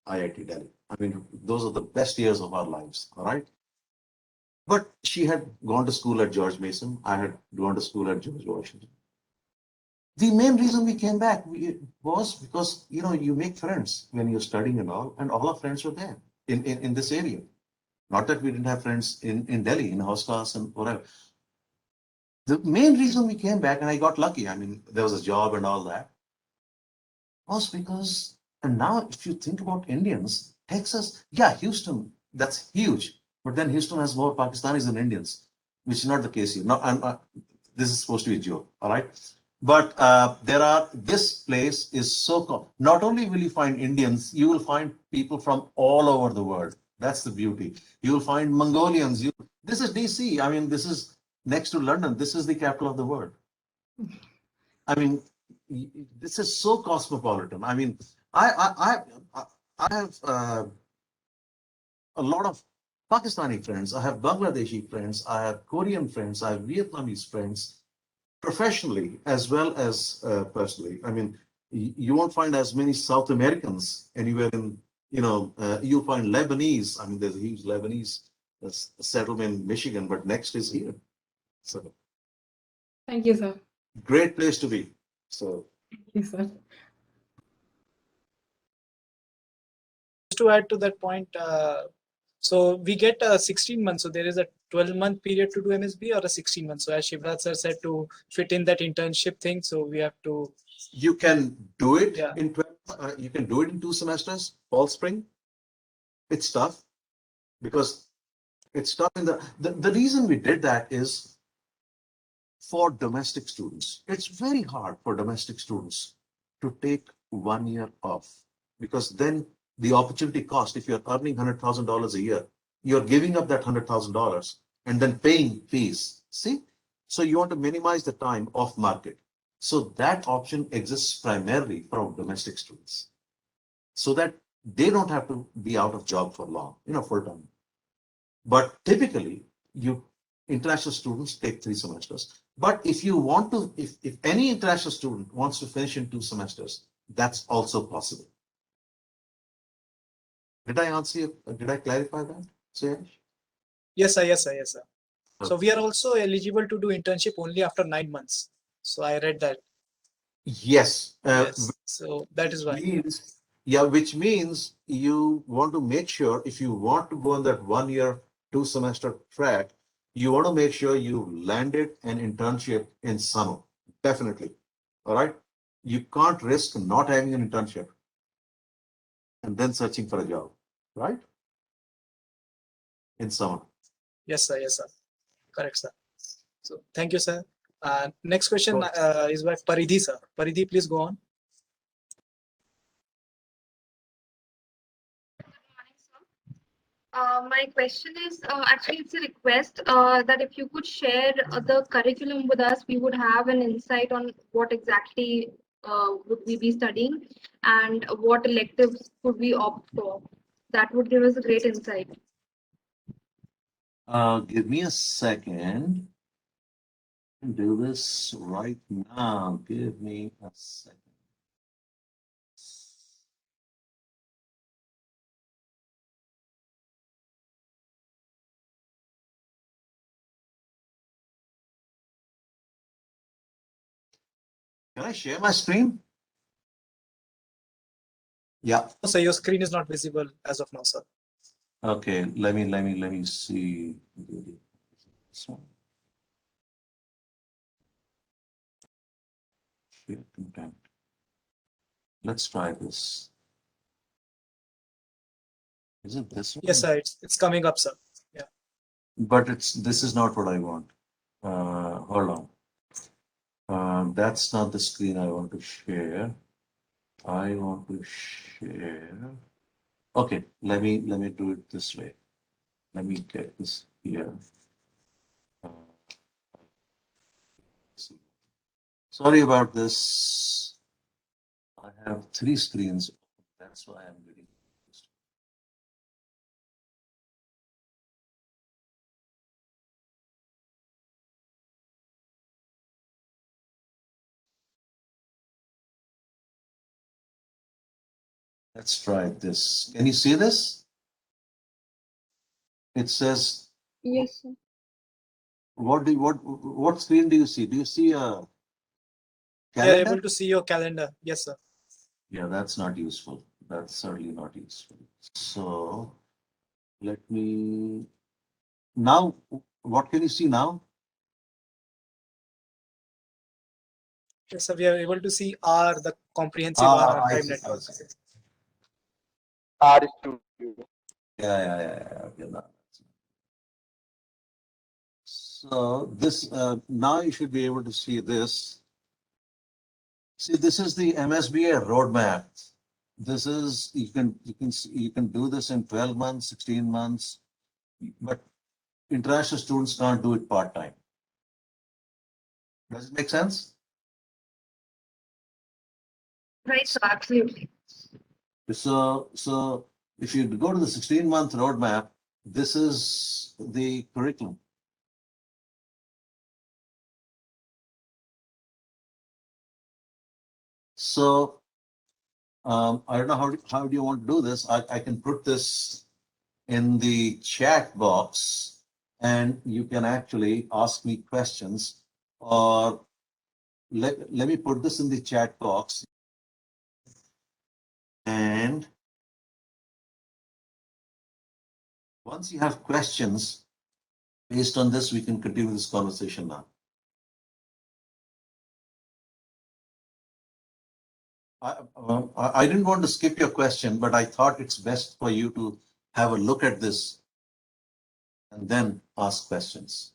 IIT Delhi. I mean, those are the best years of our lives, all right? But she had gone to school at George Mason. I had gone to school at George Washington. The main reason we came back was because, you make friends when you're studying and all our friends were there in this area. Not that we didn't have friends in Delhi, in hostels and whatever. The main reason we came back, and I got lucky, I mean, there was a job and all that, was because, and now if you think about Indians, Texas, yeah, Houston, that's huge. But then Houston has more Pakistanis than Indians, which is not the case here. No, this is supposed to be a joke, all right? But this place is so, not only will you find Indians, you will find people from all over the world. That's the beauty. You will find Mongolians. This is DC. I mean, this is next to London. This is the capital of the world. I mean, this is so cosmopolitan. I mean, I have a lot of Pakistani friends. I have Bangladeshi friends. I have Korean friends. I have Vietnamese friends, professionally as well as personally. I mean, you won't find as many South Americans anywhere in, you'll find Lebanese. I mean, there's a huge Lebanese settlement in Michigan, but next is here. So, thank you, sir. Great place to be. So, thank you, sir. Just to add to that point, so we get 16 months. So there is a 12-month period to do MSB or a 16 months. So as Shivraj sir said, to fit in that internship thing, so we have to. You can do it in 12. You can do it in 2 semesters, fall, spring. It's tough because it's tough in the reason we did that is for domestic students. It's very hard for domestic students to take 1 year off because then the opportunity cost, if you're earning $100,000 a year, you're giving up that $100,000 and then paying fees. See? So you want to minimize the time off market. So that option exists primarily for domestic students so that they don't have to be out of job for long, full time. But typically, international students take 3 semesters. But if you want to, if any international student wants to finish in 2 semesters, that's also possible. Did I answer you? Did I clarify that, Suyash? Yes, sir. Yes, sir. Yes, sir. Okay. So we are also eligible to do internship only after 9 months. So I read that. Yes. Yes. So that is why. Which means you want to make sure if you want to go on that 1 year, 2 semester track, you want to make sure you landed an internship in summer. Definitely. All right. You can't risk not having an internship and then searching for a job, right? In summer. Yes, sir. Yes, sir. Correct, sir. So thank you, sir. Next question is by Paridhi, sir. Paridhi, please go on. My question is actually it's a request that if you could share the curriculum with us, we would have an insight on what exactly would we be studying and what electives could we opt for. That would give us a great insight. Give me a second. Do this right now. Give me a second. Can I share my screen? Yeah. So your screen is not visible as of now, sir. Okay, let me see. This one. Share content. Let's try this. Is it this one? Yes, sir. It's coming up, sir. Yeah. But this is not what I want. Hold on. That's not the screen I want to share. I want to share. Okay, let me do it this way. Let me get this here. Uh, Sorry about this. I have 3 screens. That's why I'm getting. Let's try this. Can you see this? It says, Yes, sir. what screen do you see? Do you see a We are calendar? able to see your calendar. Yes, sir. Yeah, that's not useful. That's certainly not useful. So let me now. What can you see now? Yes, sir. We are able to see R, the comprehensive R I archive see. network. R Studio. Yeah. Okay, now. So this now you should be able to see this. See, this is the MSBA roadmap. This is you can do this in 12 months, 16 months, but international students can't do it part-time. Does it make sense? Right, so absolutely. So if you go to the 16-month roadmap, this is the curriculum. So I don't know how do you want to do this. I can put this in the chat box and you can actually ask me questions, or let me put this in the chat box, and once you have questions based on this, we can continue this conversation now. I didn't want to skip your question, but I thought it's best for you to have a look at this and then ask questions.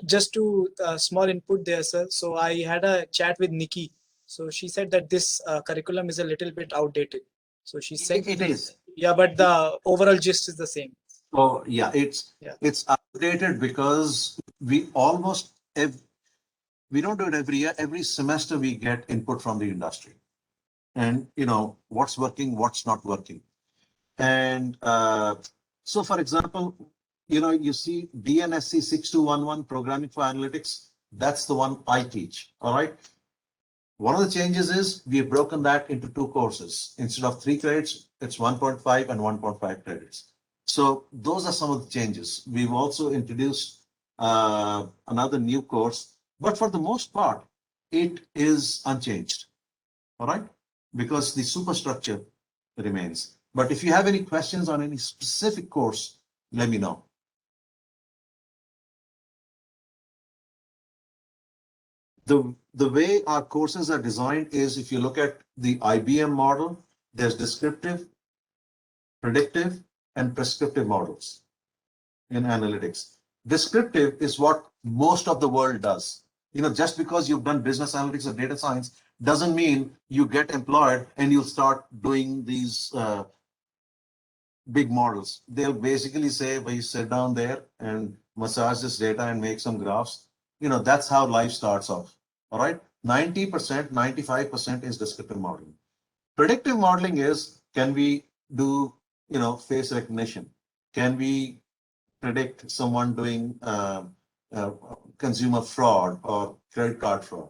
Just to small input there, sir. So I had a chat with Nikki. So she said that this curriculum is a little bit outdated. So she said It is. Yeah, but the overall gist is the same. Oh yeah, it's outdated because we almost we don't do it every year. Every semester we get input from the industry, and what's working, what's not working. And so, for example, you see DNSC 6211 Programming for Analytics. That's the one I teach. All right. One of the changes is we have broken that into 2 courses. Instead of 3 credits, it's 1.5 and 1.5 credits. So those are some of the changes. We've also introduced another new course, but for the most part, it is unchanged. All right, because the superstructure remains. But if you have any questions on any specific course, let me know. The way our courses are designed is, if you look at the IBM model, there's descriptive, predictive, and prescriptive models in analytics. Descriptive is what most of the world does. Just because you've done business analytics or data science doesn't mean you get employed and you'll start doing these big models. They'll basically say, well, you sit down there and massage this data and make some graphs. That's how life starts off. All right. 90%, 95% is descriptive modeling. Predictive modeling is, can we do, face recognition? Can we predict someone doing consumer fraud or credit card fraud?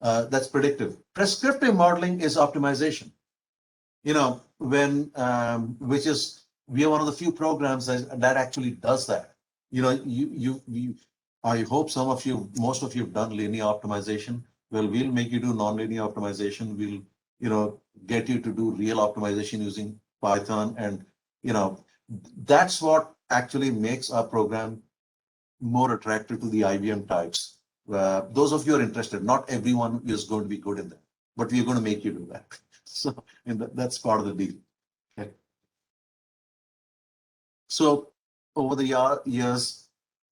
That's predictive. Prescriptive modeling is optimization. Which is, we are one of the few programs that actually does that. I hope most of you have done linear optimization. Well, we'll make you do non-linear optimization. We'll, get you to do real optimization using Python. And, that's what actually makes our program more attractive to the IBM types. Those of you are interested, not everyone is going to be good in that, but we're going to make you do that. So, and that's part of the deal. Okay. So over the years,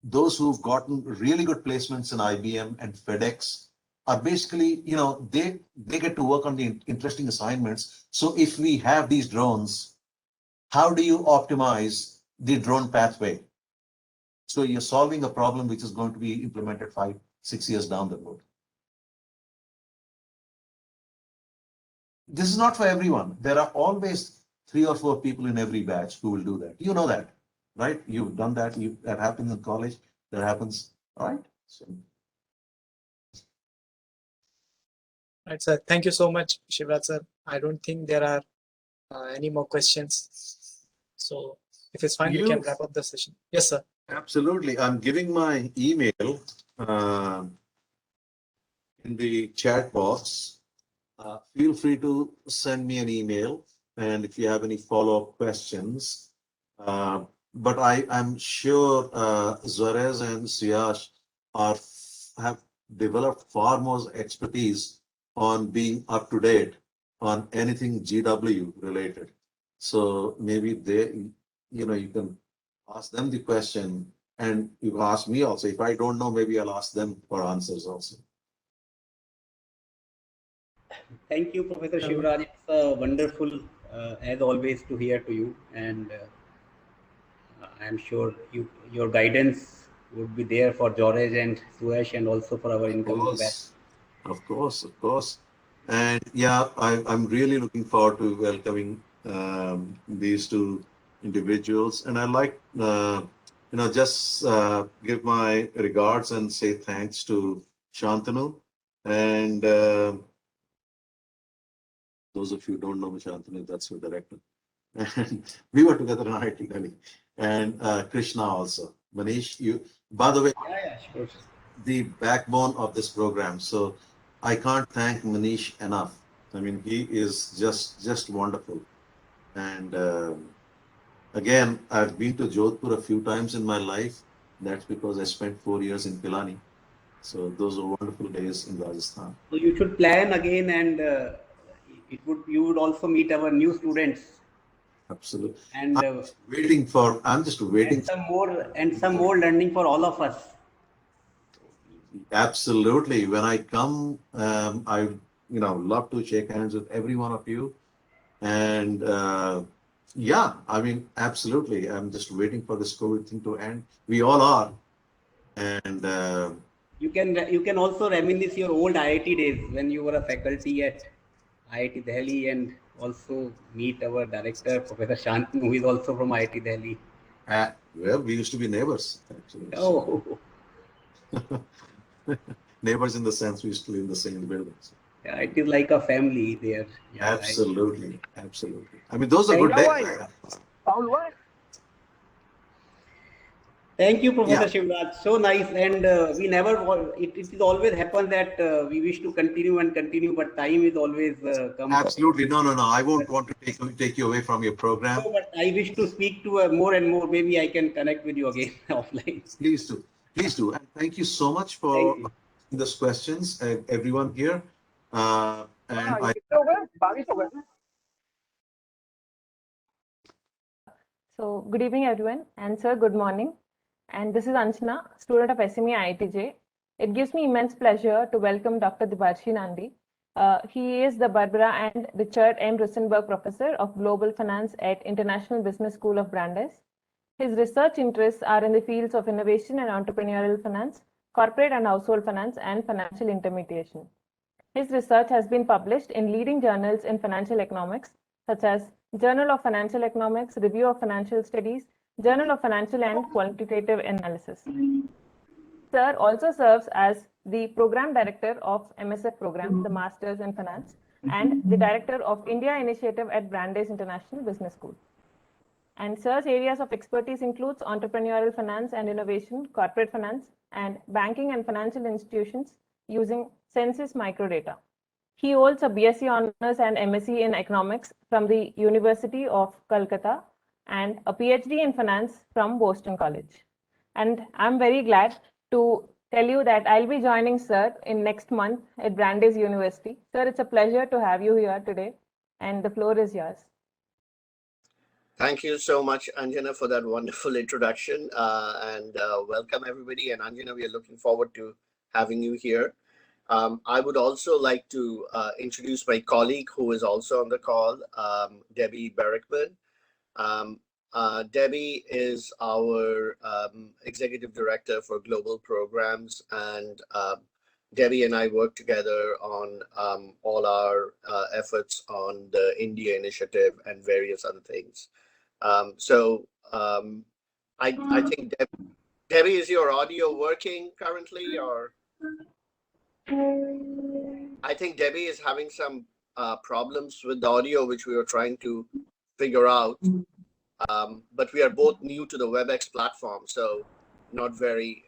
those who've gotten really good placements in IBM and FedEx are basically, they get to work on the interesting assignments. So if we have these drones, how do you optimize the drone pathway? So you're solving a problem which is going to be implemented 5-6 years down the road. This is not for everyone. There are always 3 or 4 people in every batch who will do that. You know that, right? You've done that. That happens in college. That happens, right? So. Right, sir. Thank you so much, Shivraj sir. I don't think there are any more questions. So if it's fine, we can wrap up the session. Yes, sir. Absolutely. I'm giving my email in the chat box. Feel free to send me an email, and if you have any follow-up questions. But I'm sure Zuarez and Siyash have developed far more expertise on being up to date on anything GW related. So maybe you can ask them the question, and you can ask me also. If I don't know, maybe I'll ask them for answers also. Thank you, Professor Shivraj. It's wonderful, as always, to hear to you, and I'm sure your guidance would be there for George and Suresh, and also for our incoming batch. Of course. And yeah, I'm really looking forward to welcoming these 2 individuals. And I'd like, just give my regards and say thanks to Shantanu. And those of you who don't know Shantanu, that's your director. And we were together in IIT Delhi. And Krishna also. Manish, by the way, sure. The backbone of this program. So I can't thank Manish enough. I mean, he is just wonderful. And again, I've been to Jodhpur a few times in my life. That's because I spent 4 years in Pilani. So those are wonderful days in Rajasthan. So you should plan again, and you would also meet our new students. Absolutely. And I'm just waiting. And some more learning for all of us. Absolutely. When I come, I love to shake hands with every one of you. And yeah, I mean, absolutely. I'm just waiting for this COVID thing to end. We all are. And you can also reminisce your old IIT days when you were a faculty at IIT Delhi, and also meet our director, Professor Shantanu, who is also from IIT Delhi. Well, we used to be neighbors, actually. Oh. Neighbors in the sense we used to live in the same buildings. Yeah, it is like a family there. Yeah, absolutely. Right. Absolutely. I mean, those are good days. Thank you, Professor Shivraj. So nice. And we never, it is always happens that we wish to continue, but time is always come. Absolutely. No. I won't want to take you away from your program. No, but I wish to speak to more and more. Maybe I can connect with you again offline. Please do. And thank you so much for those questions, everyone here. So, good evening, everyone. And sir, good morning. And this is Anjana, student of SME IITJ. It gives me immense pleasure to welcome Dr. Debarshi Nandy. He is the Barbara and Richard M. Rosenberg Professor of Global Finance at International Business School of Brandeis. His research interests are in the fields of innovation and entrepreneurial finance, corporate and household finance, and financial intermediation. His research has been published in leading journals in financial economics, such as Journal of Financial Economics, Review of Financial Studies, Journal of Financial and Quantitative Analysis. Sir also serves as the Program Director of MSF Program, the Masters in Finance, and the Director of India Initiative at Brandeis International Business School. And Sir's areas of expertise includes entrepreneurial finance and innovation, corporate finance, and banking and financial institutions using census microdata. He holds a BSc Honours and MSc in Economics from the University of Calcutta and a PhD in Finance from Boston College. And I'm very glad to tell you that I'll be joining Sir in next month at Brandeis University. Sir, it's a pleasure to have you here today, and the floor is yours. Thank you so much, Anjana, for that wonderful introduction. And welcome, everybody. And Anjana, we are looking forward to having you here. I would also like to introduce my colleague who is also on the call, Debbie Barrickman. Debbie is our Executive Director for Global Programs, and Debbie and I work together on all our efforts on the India Initiative and various other things. I think Debbie, is your audio working currently, or? I think Debbie is having some problems with the audio, which we were trying to figure out. But we are both new to the WebEx platform, so not very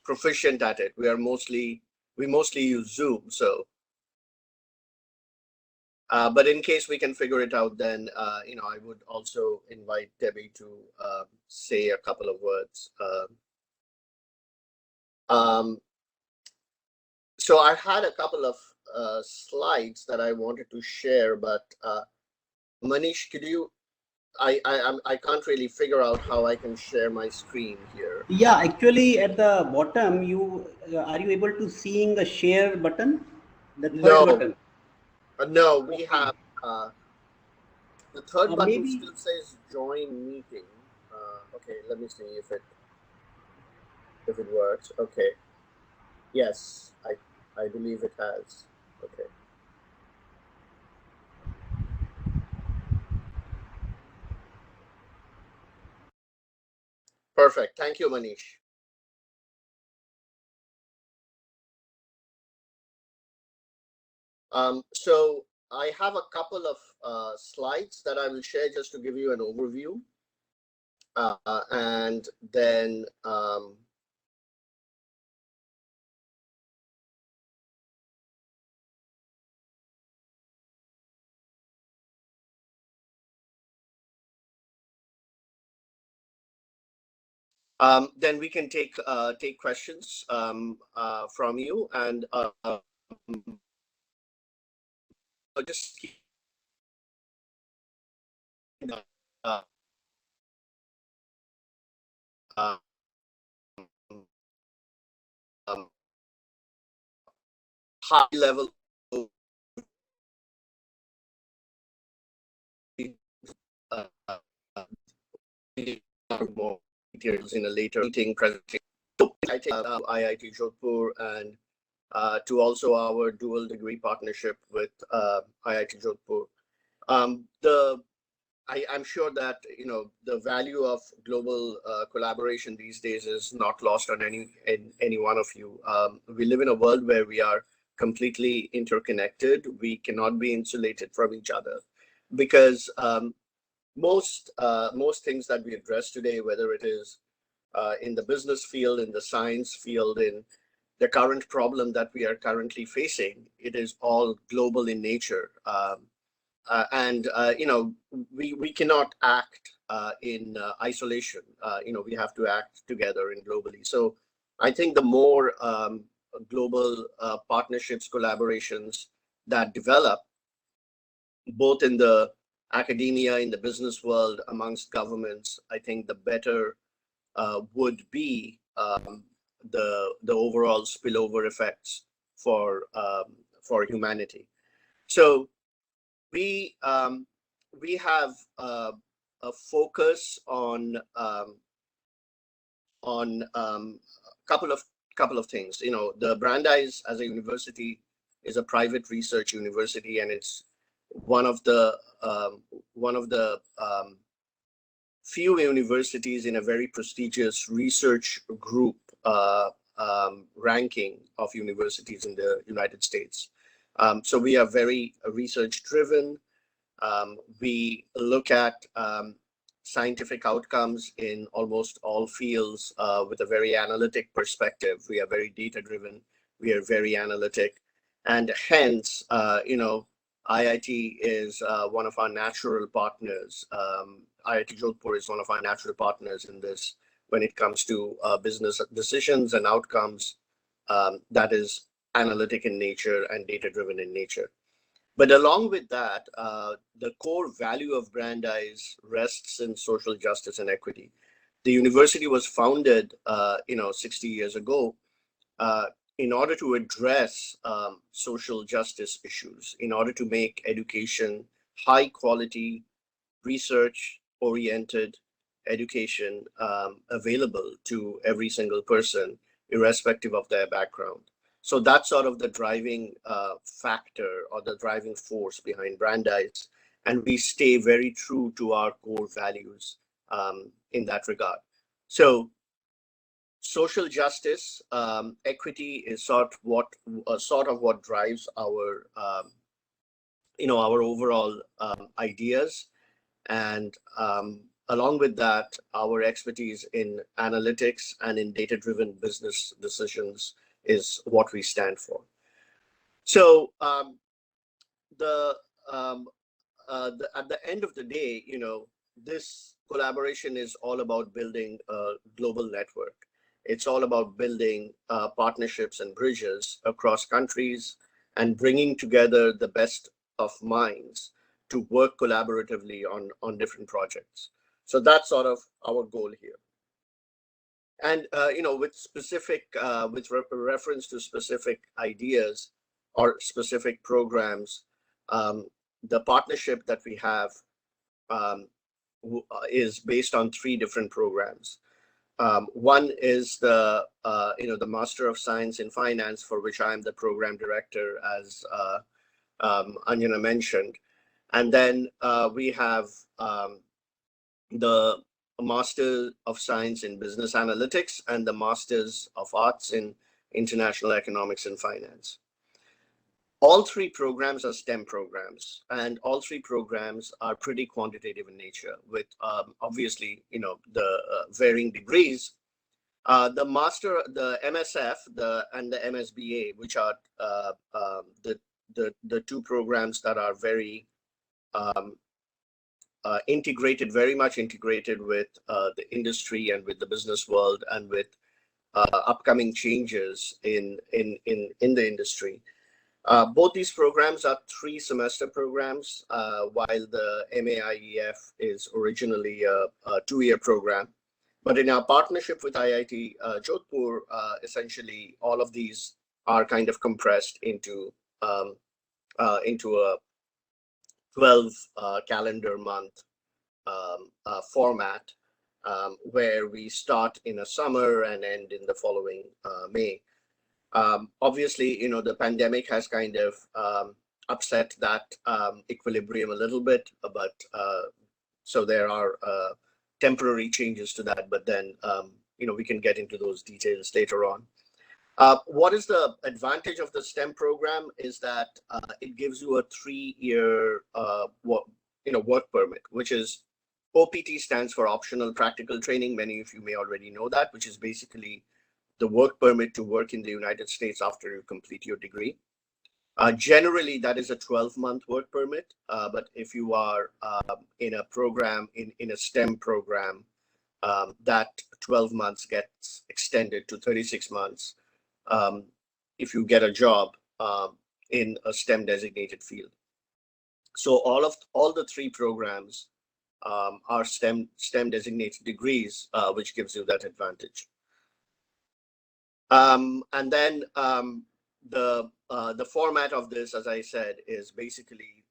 proficient at it. We mostly use Zoom. So, but in case we can figure it out, then I would also invite Debbie to say a couple of words. So I had a couple of slides that I wanted to share, but Manish, could you? I can't really figure out how I can share my screen here. Yeah, actually, at the bottom, are you able to seeing the share button? The third button. No, we have the third button maybe still says join meeting. Okay, let me see if it works. Okay. Yes, I believe it has. Okay. Perfect. Thank you, Manish. So I have a couple of slides that I will share just to give you an overview. And then then we can take questions from you, and just high level more details in a later meeting presentation. I take IIT Jodhpur and to also our dual degree partnership with IIT Jodhpur. I'm sure that the value of global collaboration these days is not lost on any one of you. We live in a world where we are completely interconnected. We cannot be insulated from each other because most things that we address today, whether it is in the business field, in the science field, in the current problem that we are currently facing, it is all global in nature. We cannot act in isolation. We have to act together and globally. So I think the more global partnerships, collaborations that develop, both in the academia, in the business world, amongst governments, I think the better would be the overall spillover effects for humanity. So we have a focus on couple of things. The Brandeis as a university is a private research university, and it's one of the few universities in a very prestigious research group ranking of universities in the United States. So we are very research driven. We look at scientific outcomes in almost all fields with a very analytic perspective. We are very data driven. We are very analytic, and hence, IIT is one of our natural partners. IIT Jodhpur is one of our natural partners in this when it comes to business decisions and outcomes that is analytic in nature and data driven in nature. But along with that, the core value of Brandeis rests in social justice and equity. The university was founded, 60 years ago, in order to address social justice issues, in order to make education high quality, research oriented education available to every single person, irrespective of their background. So that's sort of the driving factor or the driving force behind Brandeis. And we stay very true to our core values in that regard. So social justice, equity is sort of what drives our, our overall ideas. And along with that, our expertise in analytics and in data-driven business decisions is what we stand for. So at the end of the day, this collaboration is all about building a global network. It's all about building partnerships and bridges across countries and bringing together the best of minds to work collaboratively on different projects. So that's sort of our goal here. And with reference to specific ideas or specific programs, the partnership that we have is based on 3 different programs. One is the Master of Science in Finance, for which I am the program director, as Anjana mentioned. And then we have the Master of Science in Business Analytics and the Masters of Arts in International Economics and Finance. All 3 programs are STEM programs, and all 3 programs are pretty quantitative in nature, with obviously, the varying degrees. The Master, the MSF, and the MSBA, which are the 2 programs that are very integrated, very much integrated with the industry and with the business world and with upcoming changes in the industry. Both these programs are 3-semester programs, while the MAIEF is originally a 2-year program. But in our partnership with IIT Jodhpur, essentially all of these are kind of compressed into a 12 calendar month format, where we start in a summer and end in the following May. Obviously, the pandemic has kind of upset that equilibrium a little bit, but so there are temporary changes to that, but then we can get into those details later on. What is the advantage of the STEM program is that it gives you a 3-year work permit, which is OPT stands for Optional Practical Training. Many of you may already know that, which is basically the work permit to work in the United States after you complete your degree. Generally, that is a 12-month work permit, but if you are in a program, in a STEM program, that 12 months gets extended to 36 months if you get a job in a STEM designated field. So all the 3 programs are STEM designated degrees, which gives you that advantage. And then the format of this, as I said, is basically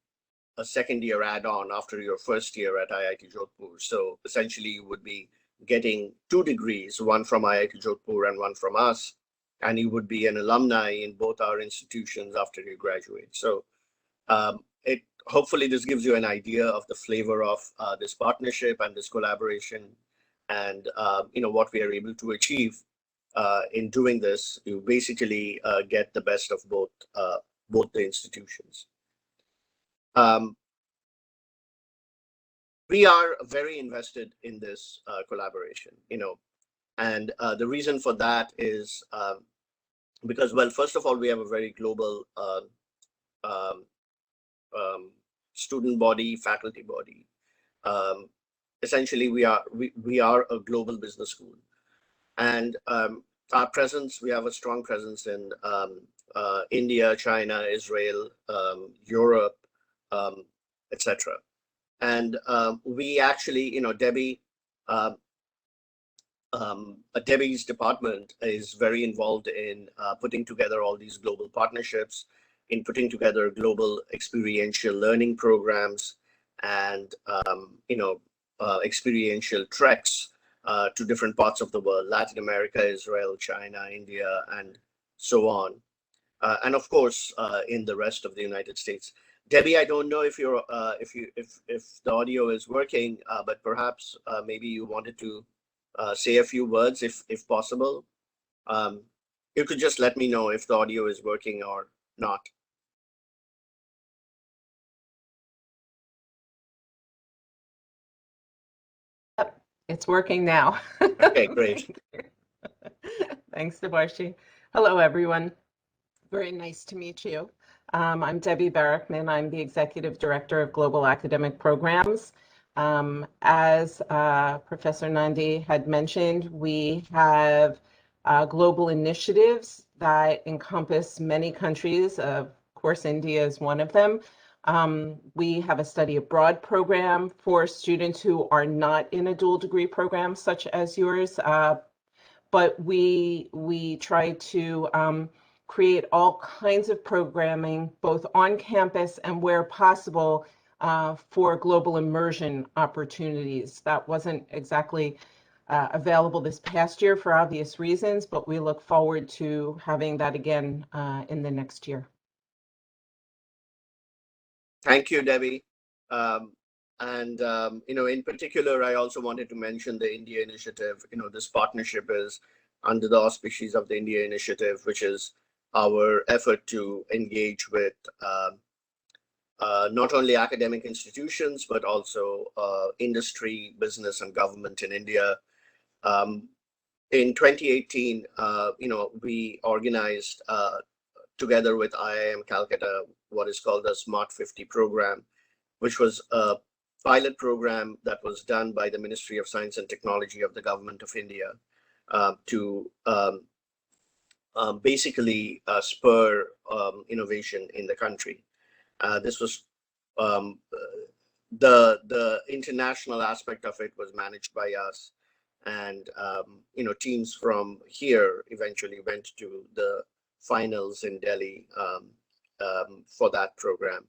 a 2nd-year add-on after your 1st year at IIT Jodhpur. So essentially, you would be getting 2 degrees, one from IIT Jodhpur and one from us, and you would be an alumni in both our institutions after you graduate. So hopefully this gives you an idea of the flavor of this partnership and this collaboration, and what we are able to achieve in doing this. You basically get the best of both the institutions. We are very invested in this collaboration, and the reason for that is because, well, first of all, we have a very global student body, faculty body. Essentially, we are a global business school, and our presence, we have a strong presence in India, China, Israel, Europe, etc. And we actually, Debbie's department is very involved in putting together all these global partnerships, in putting together global experiential learning programs, and experiential treks to different parts of the world: Latin America, Israel, China, India, and so on. And of course, in the rest of the United States. Debbie, I don't know if the audio is working, but perhaps maybe you wanted to say a few words, if possible. You could just let me know if the audio is working or not. It's working now. Okay, great. Thanks, Debarshi. Hello, everyone. Very nice to meet you. I'm Debbie Barrickman. I'm the Executive Director of Global Academic Programs. As Professor Nandy had mentioned, we have global initiatives that encompass many countries. Of course, India is one of them. We have a study abroad program for students who are not in a dual degree program such as yours, but we try to create all kinds of programming, both on campus and where possible, for global immersion opportunities. That wasn't exactly available this past year for obvious reasons, but we look forward to having that again in the next year. Thank you, Debbie. In particular, I also wanted to mention the India Initiative. This partnership is under the auspices of the India Initiative, which is our effort to engage with not only academic institutions, but also industry, business, and government in India. In 2018, we organized together with IIM Calcutta what is called the Smart 50 program, which was a pilot program that was done by the Ministry of Science and Technology of the Government of India to basically spur innovation in the country. This was the international aspect of it was managed by us, and teams from here eventually went to the finals in Delhi for that program.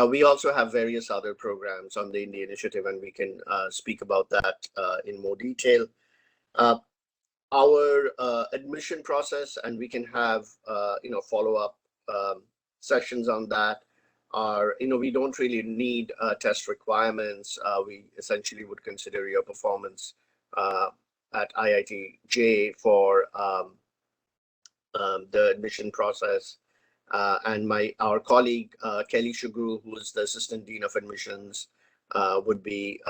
We also have various other programs on the India Initiative, and we can speak about that in more detail. Our admission process, and we can have follow-up sessions on that, are we don't really need test requirements. We essentially would consider your performance at IIT for the admission process. And our colleague Kelly Shugru, who is the Assistant Dean of Admissions, would be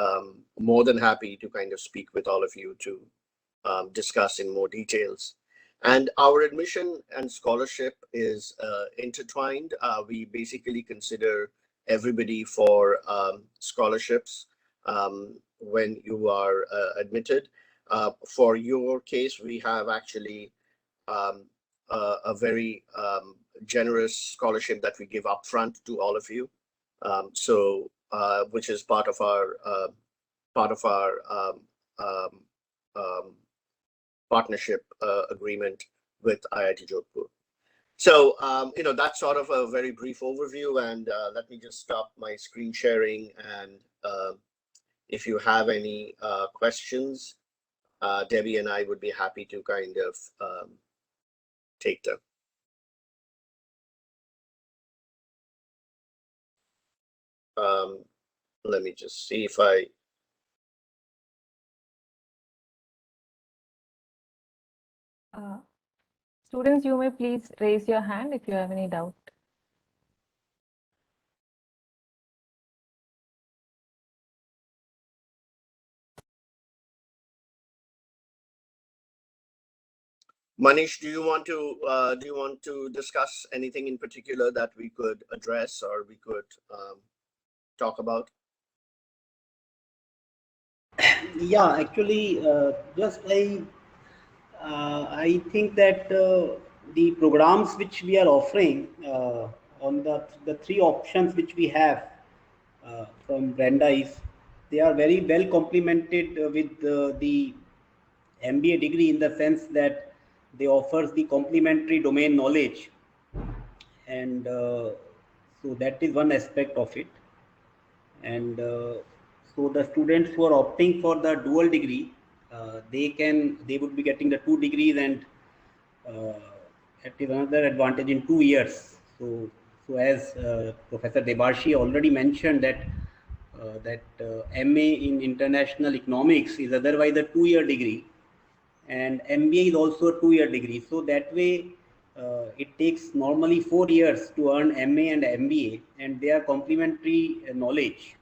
more than happy to kind of speak with all of you to discuss in more details. And our admission and scholarship is intertwined. We basically consider everybody for scholarships when you are admitted. For your case, we have actually a very generous scholarship that we give upfront to all of you. Which is part of our partnership agreement with IIT Jodhpur. So, that's sort of a very brief overview, and let me just stop my screen sharing. And if you have any questions, Debbie and I would be happy to kind of take them. Let me just see if I... Students, you may please raise your hand if you have any doubt. Manish, do you want to discuss anything in particular that we could address or we could talk about? Yeah, actually, I think that the programs which we are offering on the three options which we have from Brandeis, they are very well complemented with the MBA degree, in the sense that they offers the complementary domain knowledge, and so that is one aspect of it. And so the students who are opting for the dual degree, they would be getting the 2 degrees, and that is another advantage in 2 years. So as Professor Debarshi already mentioned, that MA in International Economics is otherwise a 2-year degree, and MBA is also a 2-year degree. So that way, it takes normally 4 years to earn MA and MBA, and they are complementary knowledge.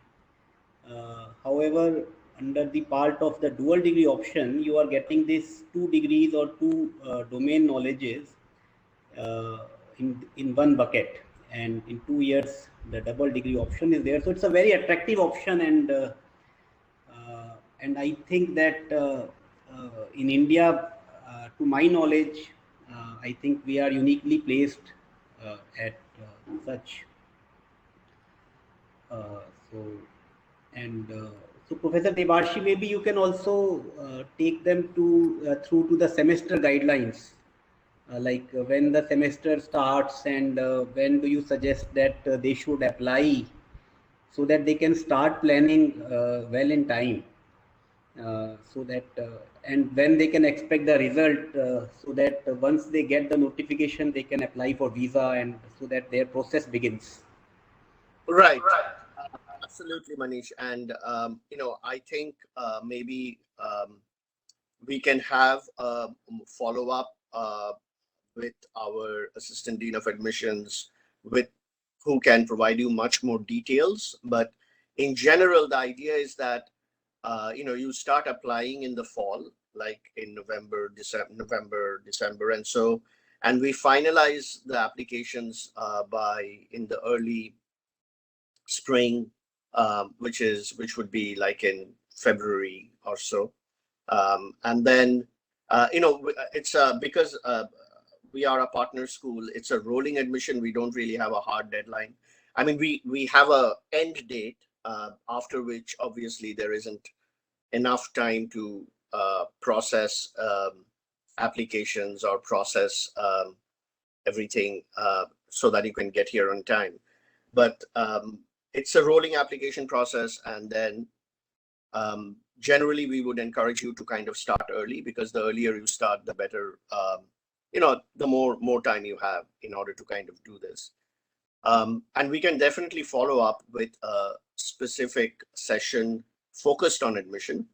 However, under the part of the dual degree option, you are getting this 2 degrees or 2 domain knowledges in one bucket, and in 2 years the double degree option is there. So it's a very attractive option, and I think that in India, to my knowledge, I think we are uniquely placed at such. So Professor Debarshi, maybe you can also take them through to the semester guidelines, like when the semester starts, and when do you suggest that they should apply, so that they can start planning well in time, so that and when they can expect the result, so that once they get the notification, they can apply for visa, and so that their process begins. Right. Absolutely, Manish. And, I think maybe we can have a follow-up with our Assistant Dean of Admissions, who can provide you much more details. But in general, the idea is that, you start applying in the fall, like in November, December. And we finalize the applications in the early spring, which would be like in February or so. And then, it's because we are a partner school, it's a rolling admission. We don't really have a hard deadline. I mean, we have a end date after which obviously there isn't enough time to process applications or process everything so that you can get here on time. But it's a rolling application process, and then generally we would encourage you to kind of start early, because the earlier you start, the better, the more time you have in order to kind of do this. And we can definitely follow up with a specific session focused on admission.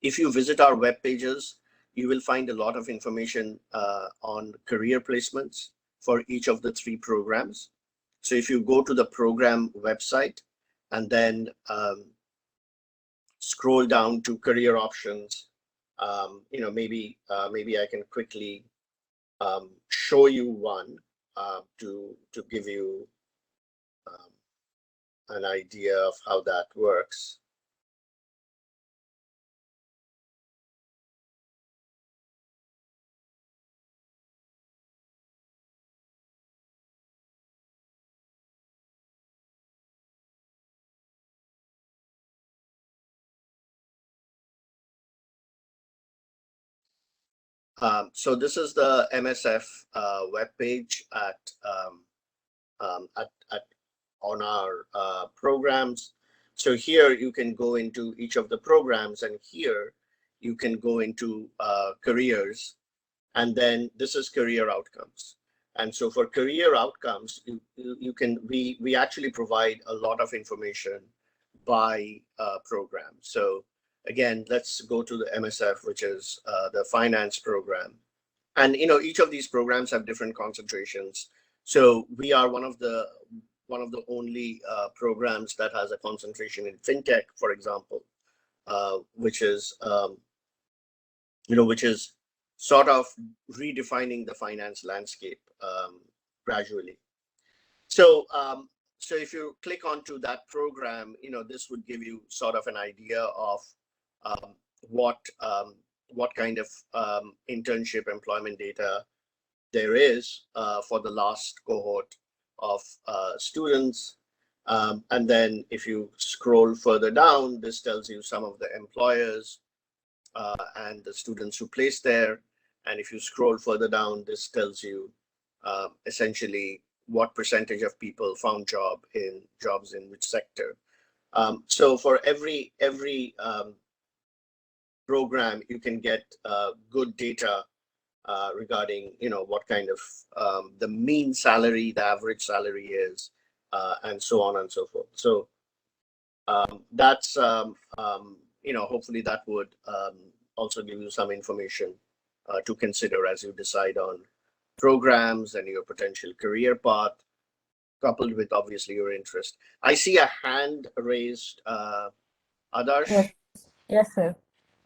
If you visit our web pages, you will find a lot of information on career placements for each of the 3 programs. So if you go to the program website and then scroll down to career options, maybe I can quickly show you one to give you an idea of how that works. So this is the MSF webpage on our programs. So here you can go into each of the programs, and here you can go into careers, and then this is career outcomes. And so for career outcomes, we actually provide a lot of information by program. So again, let's go to the MSF, which is the finance program. And each of these programs have different concentrations. So we are one of the only programs that has a concentration in fintech, for example, which is sort of redefining the finance landscape gradually. So if you click onto that program, this would give you sort of an idea of what kind of internship employment data there is for the last cohort. students. And then if you scroll further down, this tells you some of the employers and the students who placed there. And if you scroll further down, this tells you essentially what percentage of people found jobs in which sector. So for every program, you can get good data regarding what kind of the mean salary, the average salary is, and so on and so forth. So that's hopefully that would also give you some information to consider as you decide on programs and your potential career path, coupled with obviously your interest. I see a hand raised, Adarsh. Yes, yes, sir.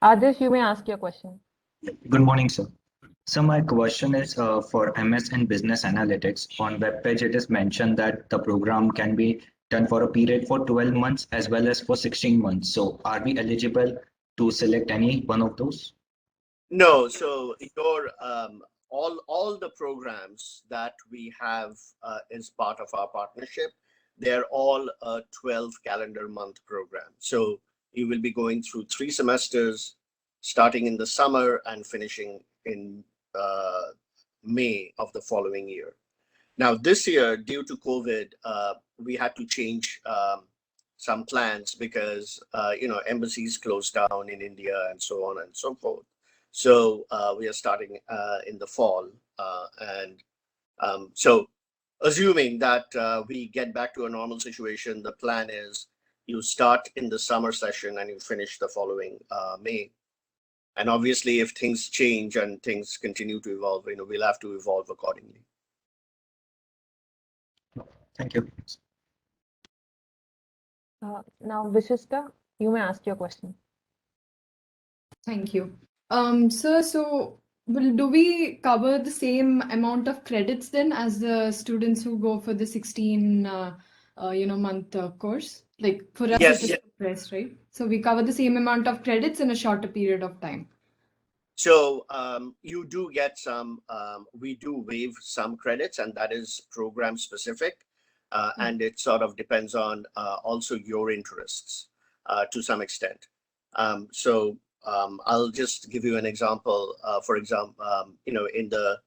Adarsh, you may ask your question. Good morning, sir. So my question is for MS in Business Analytics. On web page, it is mentioned that the program can be done for a period for 12 months as well as for 16 months. So are we eligible to select any one of those? No, so your all the programs that we have as part of our partnership, they're all a 12 calendar month program. So you will be going through 3 semesters, starting in the summer and finishing in May of the following year. Now, this year, due to COVID, we had to change some plans because embassies closed down in India and so on and so forth. So we are starting in the fall, so assuming that we get back to a normal situation, the plan is you start in the summer session and you finish the following May. And obviously, if things change and things continue to evolve, we'll have to evolve accordingly. Thank you. Now, Vishista, you may ask your question. Thank you. Sir, so do we cover the same amount of credits then as the students who go for the 16 month course? Like for us, Yes. it is compressed, right? So we cover the same amount of credits in a shorter period of time. So you do get some, we do waive some credits, and that is program specific. And it sort of depends on also your interests to some extent. So I'll just give you an example. For example, in the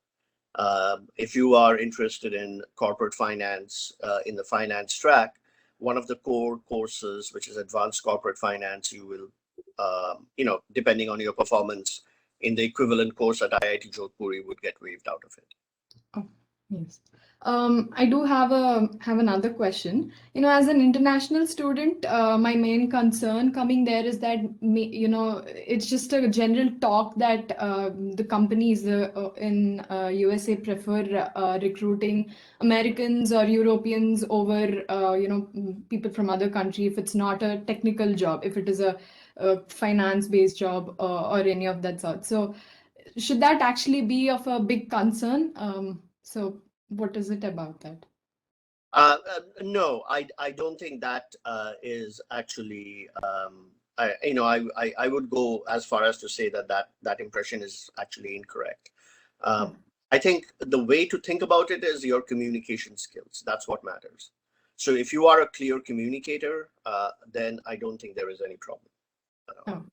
if you are interested in corporate finance in the finance track, one of the core courses, which is advanced corporate finance, you will, depending on your performance in the equivalent course at IIT Jodhpur, you would get waived out of it. Oh, yes. I do have another question. As an international student, my main concern coming there is that it's just a general talk that the companies in USA prefer recruiting Americans or Europeans over people from other country if it's not a technical job, if it is a finance-based job or any of that sort. So should that actually be of a big concern? So what is it about that? No, I don't think that is actually. I would go as far as to say that impression is actually incorrect. I think the way to think about it is your communication skills. That's what matters. So if you are a clear communicator, then I don't think there is any problem. Oh,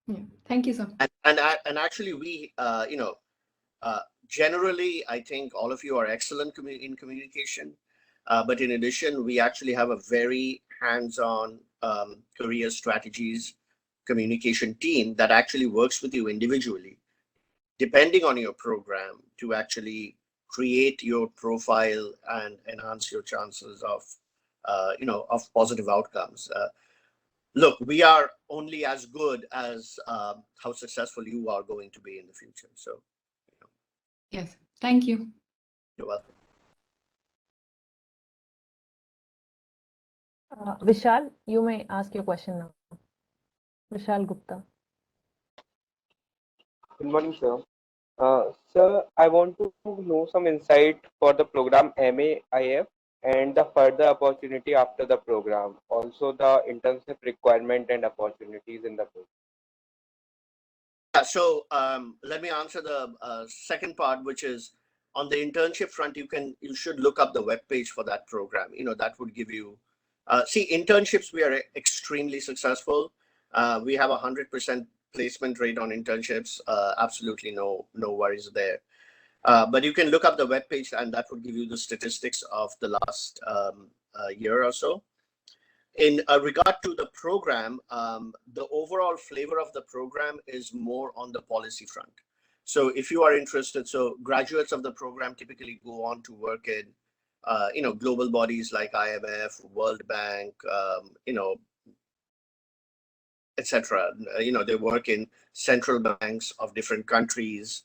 yeah. Thank you, sir. And actually, we generally, I think all of you are excellent in communication. But in addition, we actually have a very hands-on career strategies communication team that actually works with you individually, depending on your program, to actually create your profile and enhance your chances of, of positive outcomes. Look, we are only as good as how successful you are going to be in the future. So, yes, thank you. You're welcome. Vishal, you may ask your question now. Vishal Gupta. Good morning, sir. Sir, I want to know some insight for the program MAIF and the further opportunity after the program. Also, the internship requirement and opportunities in the program. Yeah, so let me answer the second part, which is on the internship front, you should look up the webpage for that program. That would give you, see, internships, we are extremely successful. We have 100% placement rate on internships. Absolutely no worries there. But you can look up the webpage, and that would give you the statistics of the last year or so. In regard to the program, the overall flavor of the program is more on the policy front. So if you are interested, so graduates of the program typically go on to work in, global bodies like IMF, World Bank, etc. They work in central banks of different countries,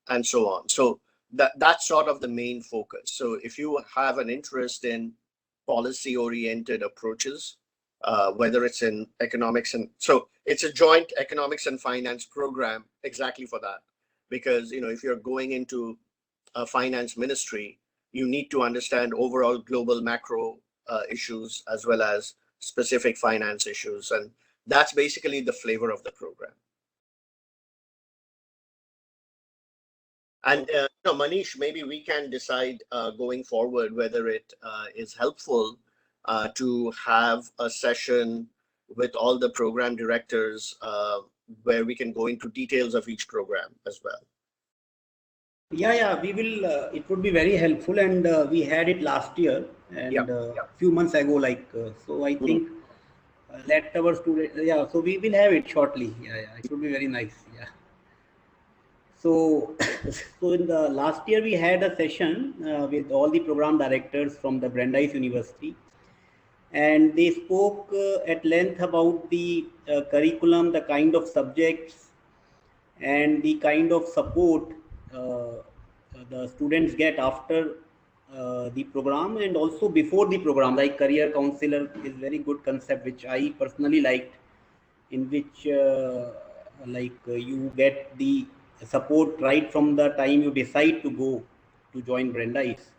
and so on. So that's sort of the main focus. So if you have an interest in policy-oriented approaches, whether it's in economics, and so it's a joint economics and finance program exactly for that. Because if you're going into a finance ministry, you need to understand overall global macro issues as well as specific finance issues, and that's basically the flavor of the program. And Manish, maybe we can decide going forward whether it is helpful to have a session with all the program directors where we can go into details of each program as well. Yeah, we will. It would be very helpful, and we had it last year and few months ago. So I think let our students. Yeah, so we will have it shortly. Yeah, it would be very nice. Yeah. So, so in the last year we had a session with all the program directors from the Brandeis University, and they spoke at length about the curriculum, the kind of subjects, and the kind of support the students get after the program and also before the program. Like career counselor is very good concept, which I personally liked, in which you get the support right from the time you decide to go to join Brandeis.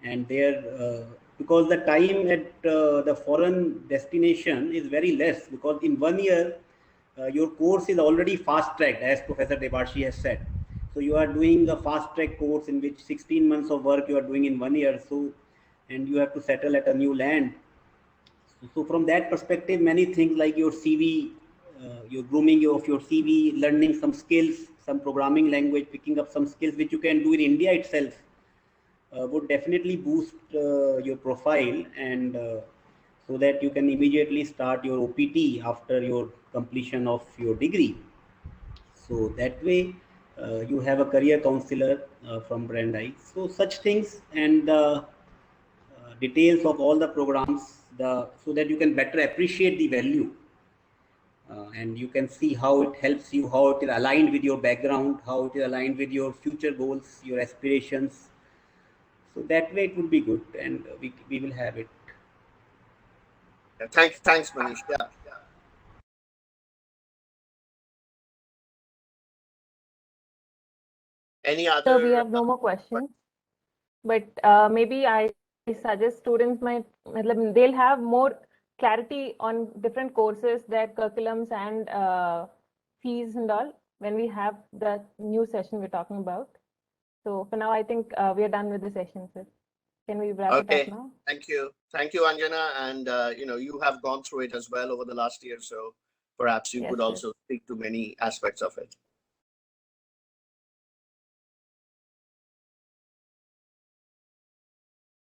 And there, because the time at the foreign destination is very less, because in 1 year, your course is already fast tracked, as Professor Debarshi has said. So you are doing a fast track course in which 16 months of work you are doing in 1 year. So, and you have to settle at a new land. So from that perspective, many things like your CV, your grooming of your CV, learning some skills, some programming language, picking up some skills which you can do in India itself, would definitely boost your profile, and so that you can immediately start your OPT after your completion of your degree. So that way you have a career counselor from Brandeis. So such things, and details of all the programs, so that you can better appreciate the value. And you can see how it helps you, how it is aligned with your background, how it is aligned with your future goals, your aspirations. So that way it would be good, and we will have it. Yeah, thanks, Manish. Yeah. Any other? So we have no more questions, but maybe I suggest students they'll have more clarity on different courses, their curriculums and fees and all when we have the new session we're talking about. So for now, I think we are done with the session, sir. Can we wrap it up now? Thank you, Anjana, and you have gone through it as well over the last year, so perhaps you could also speak to many aspects of it.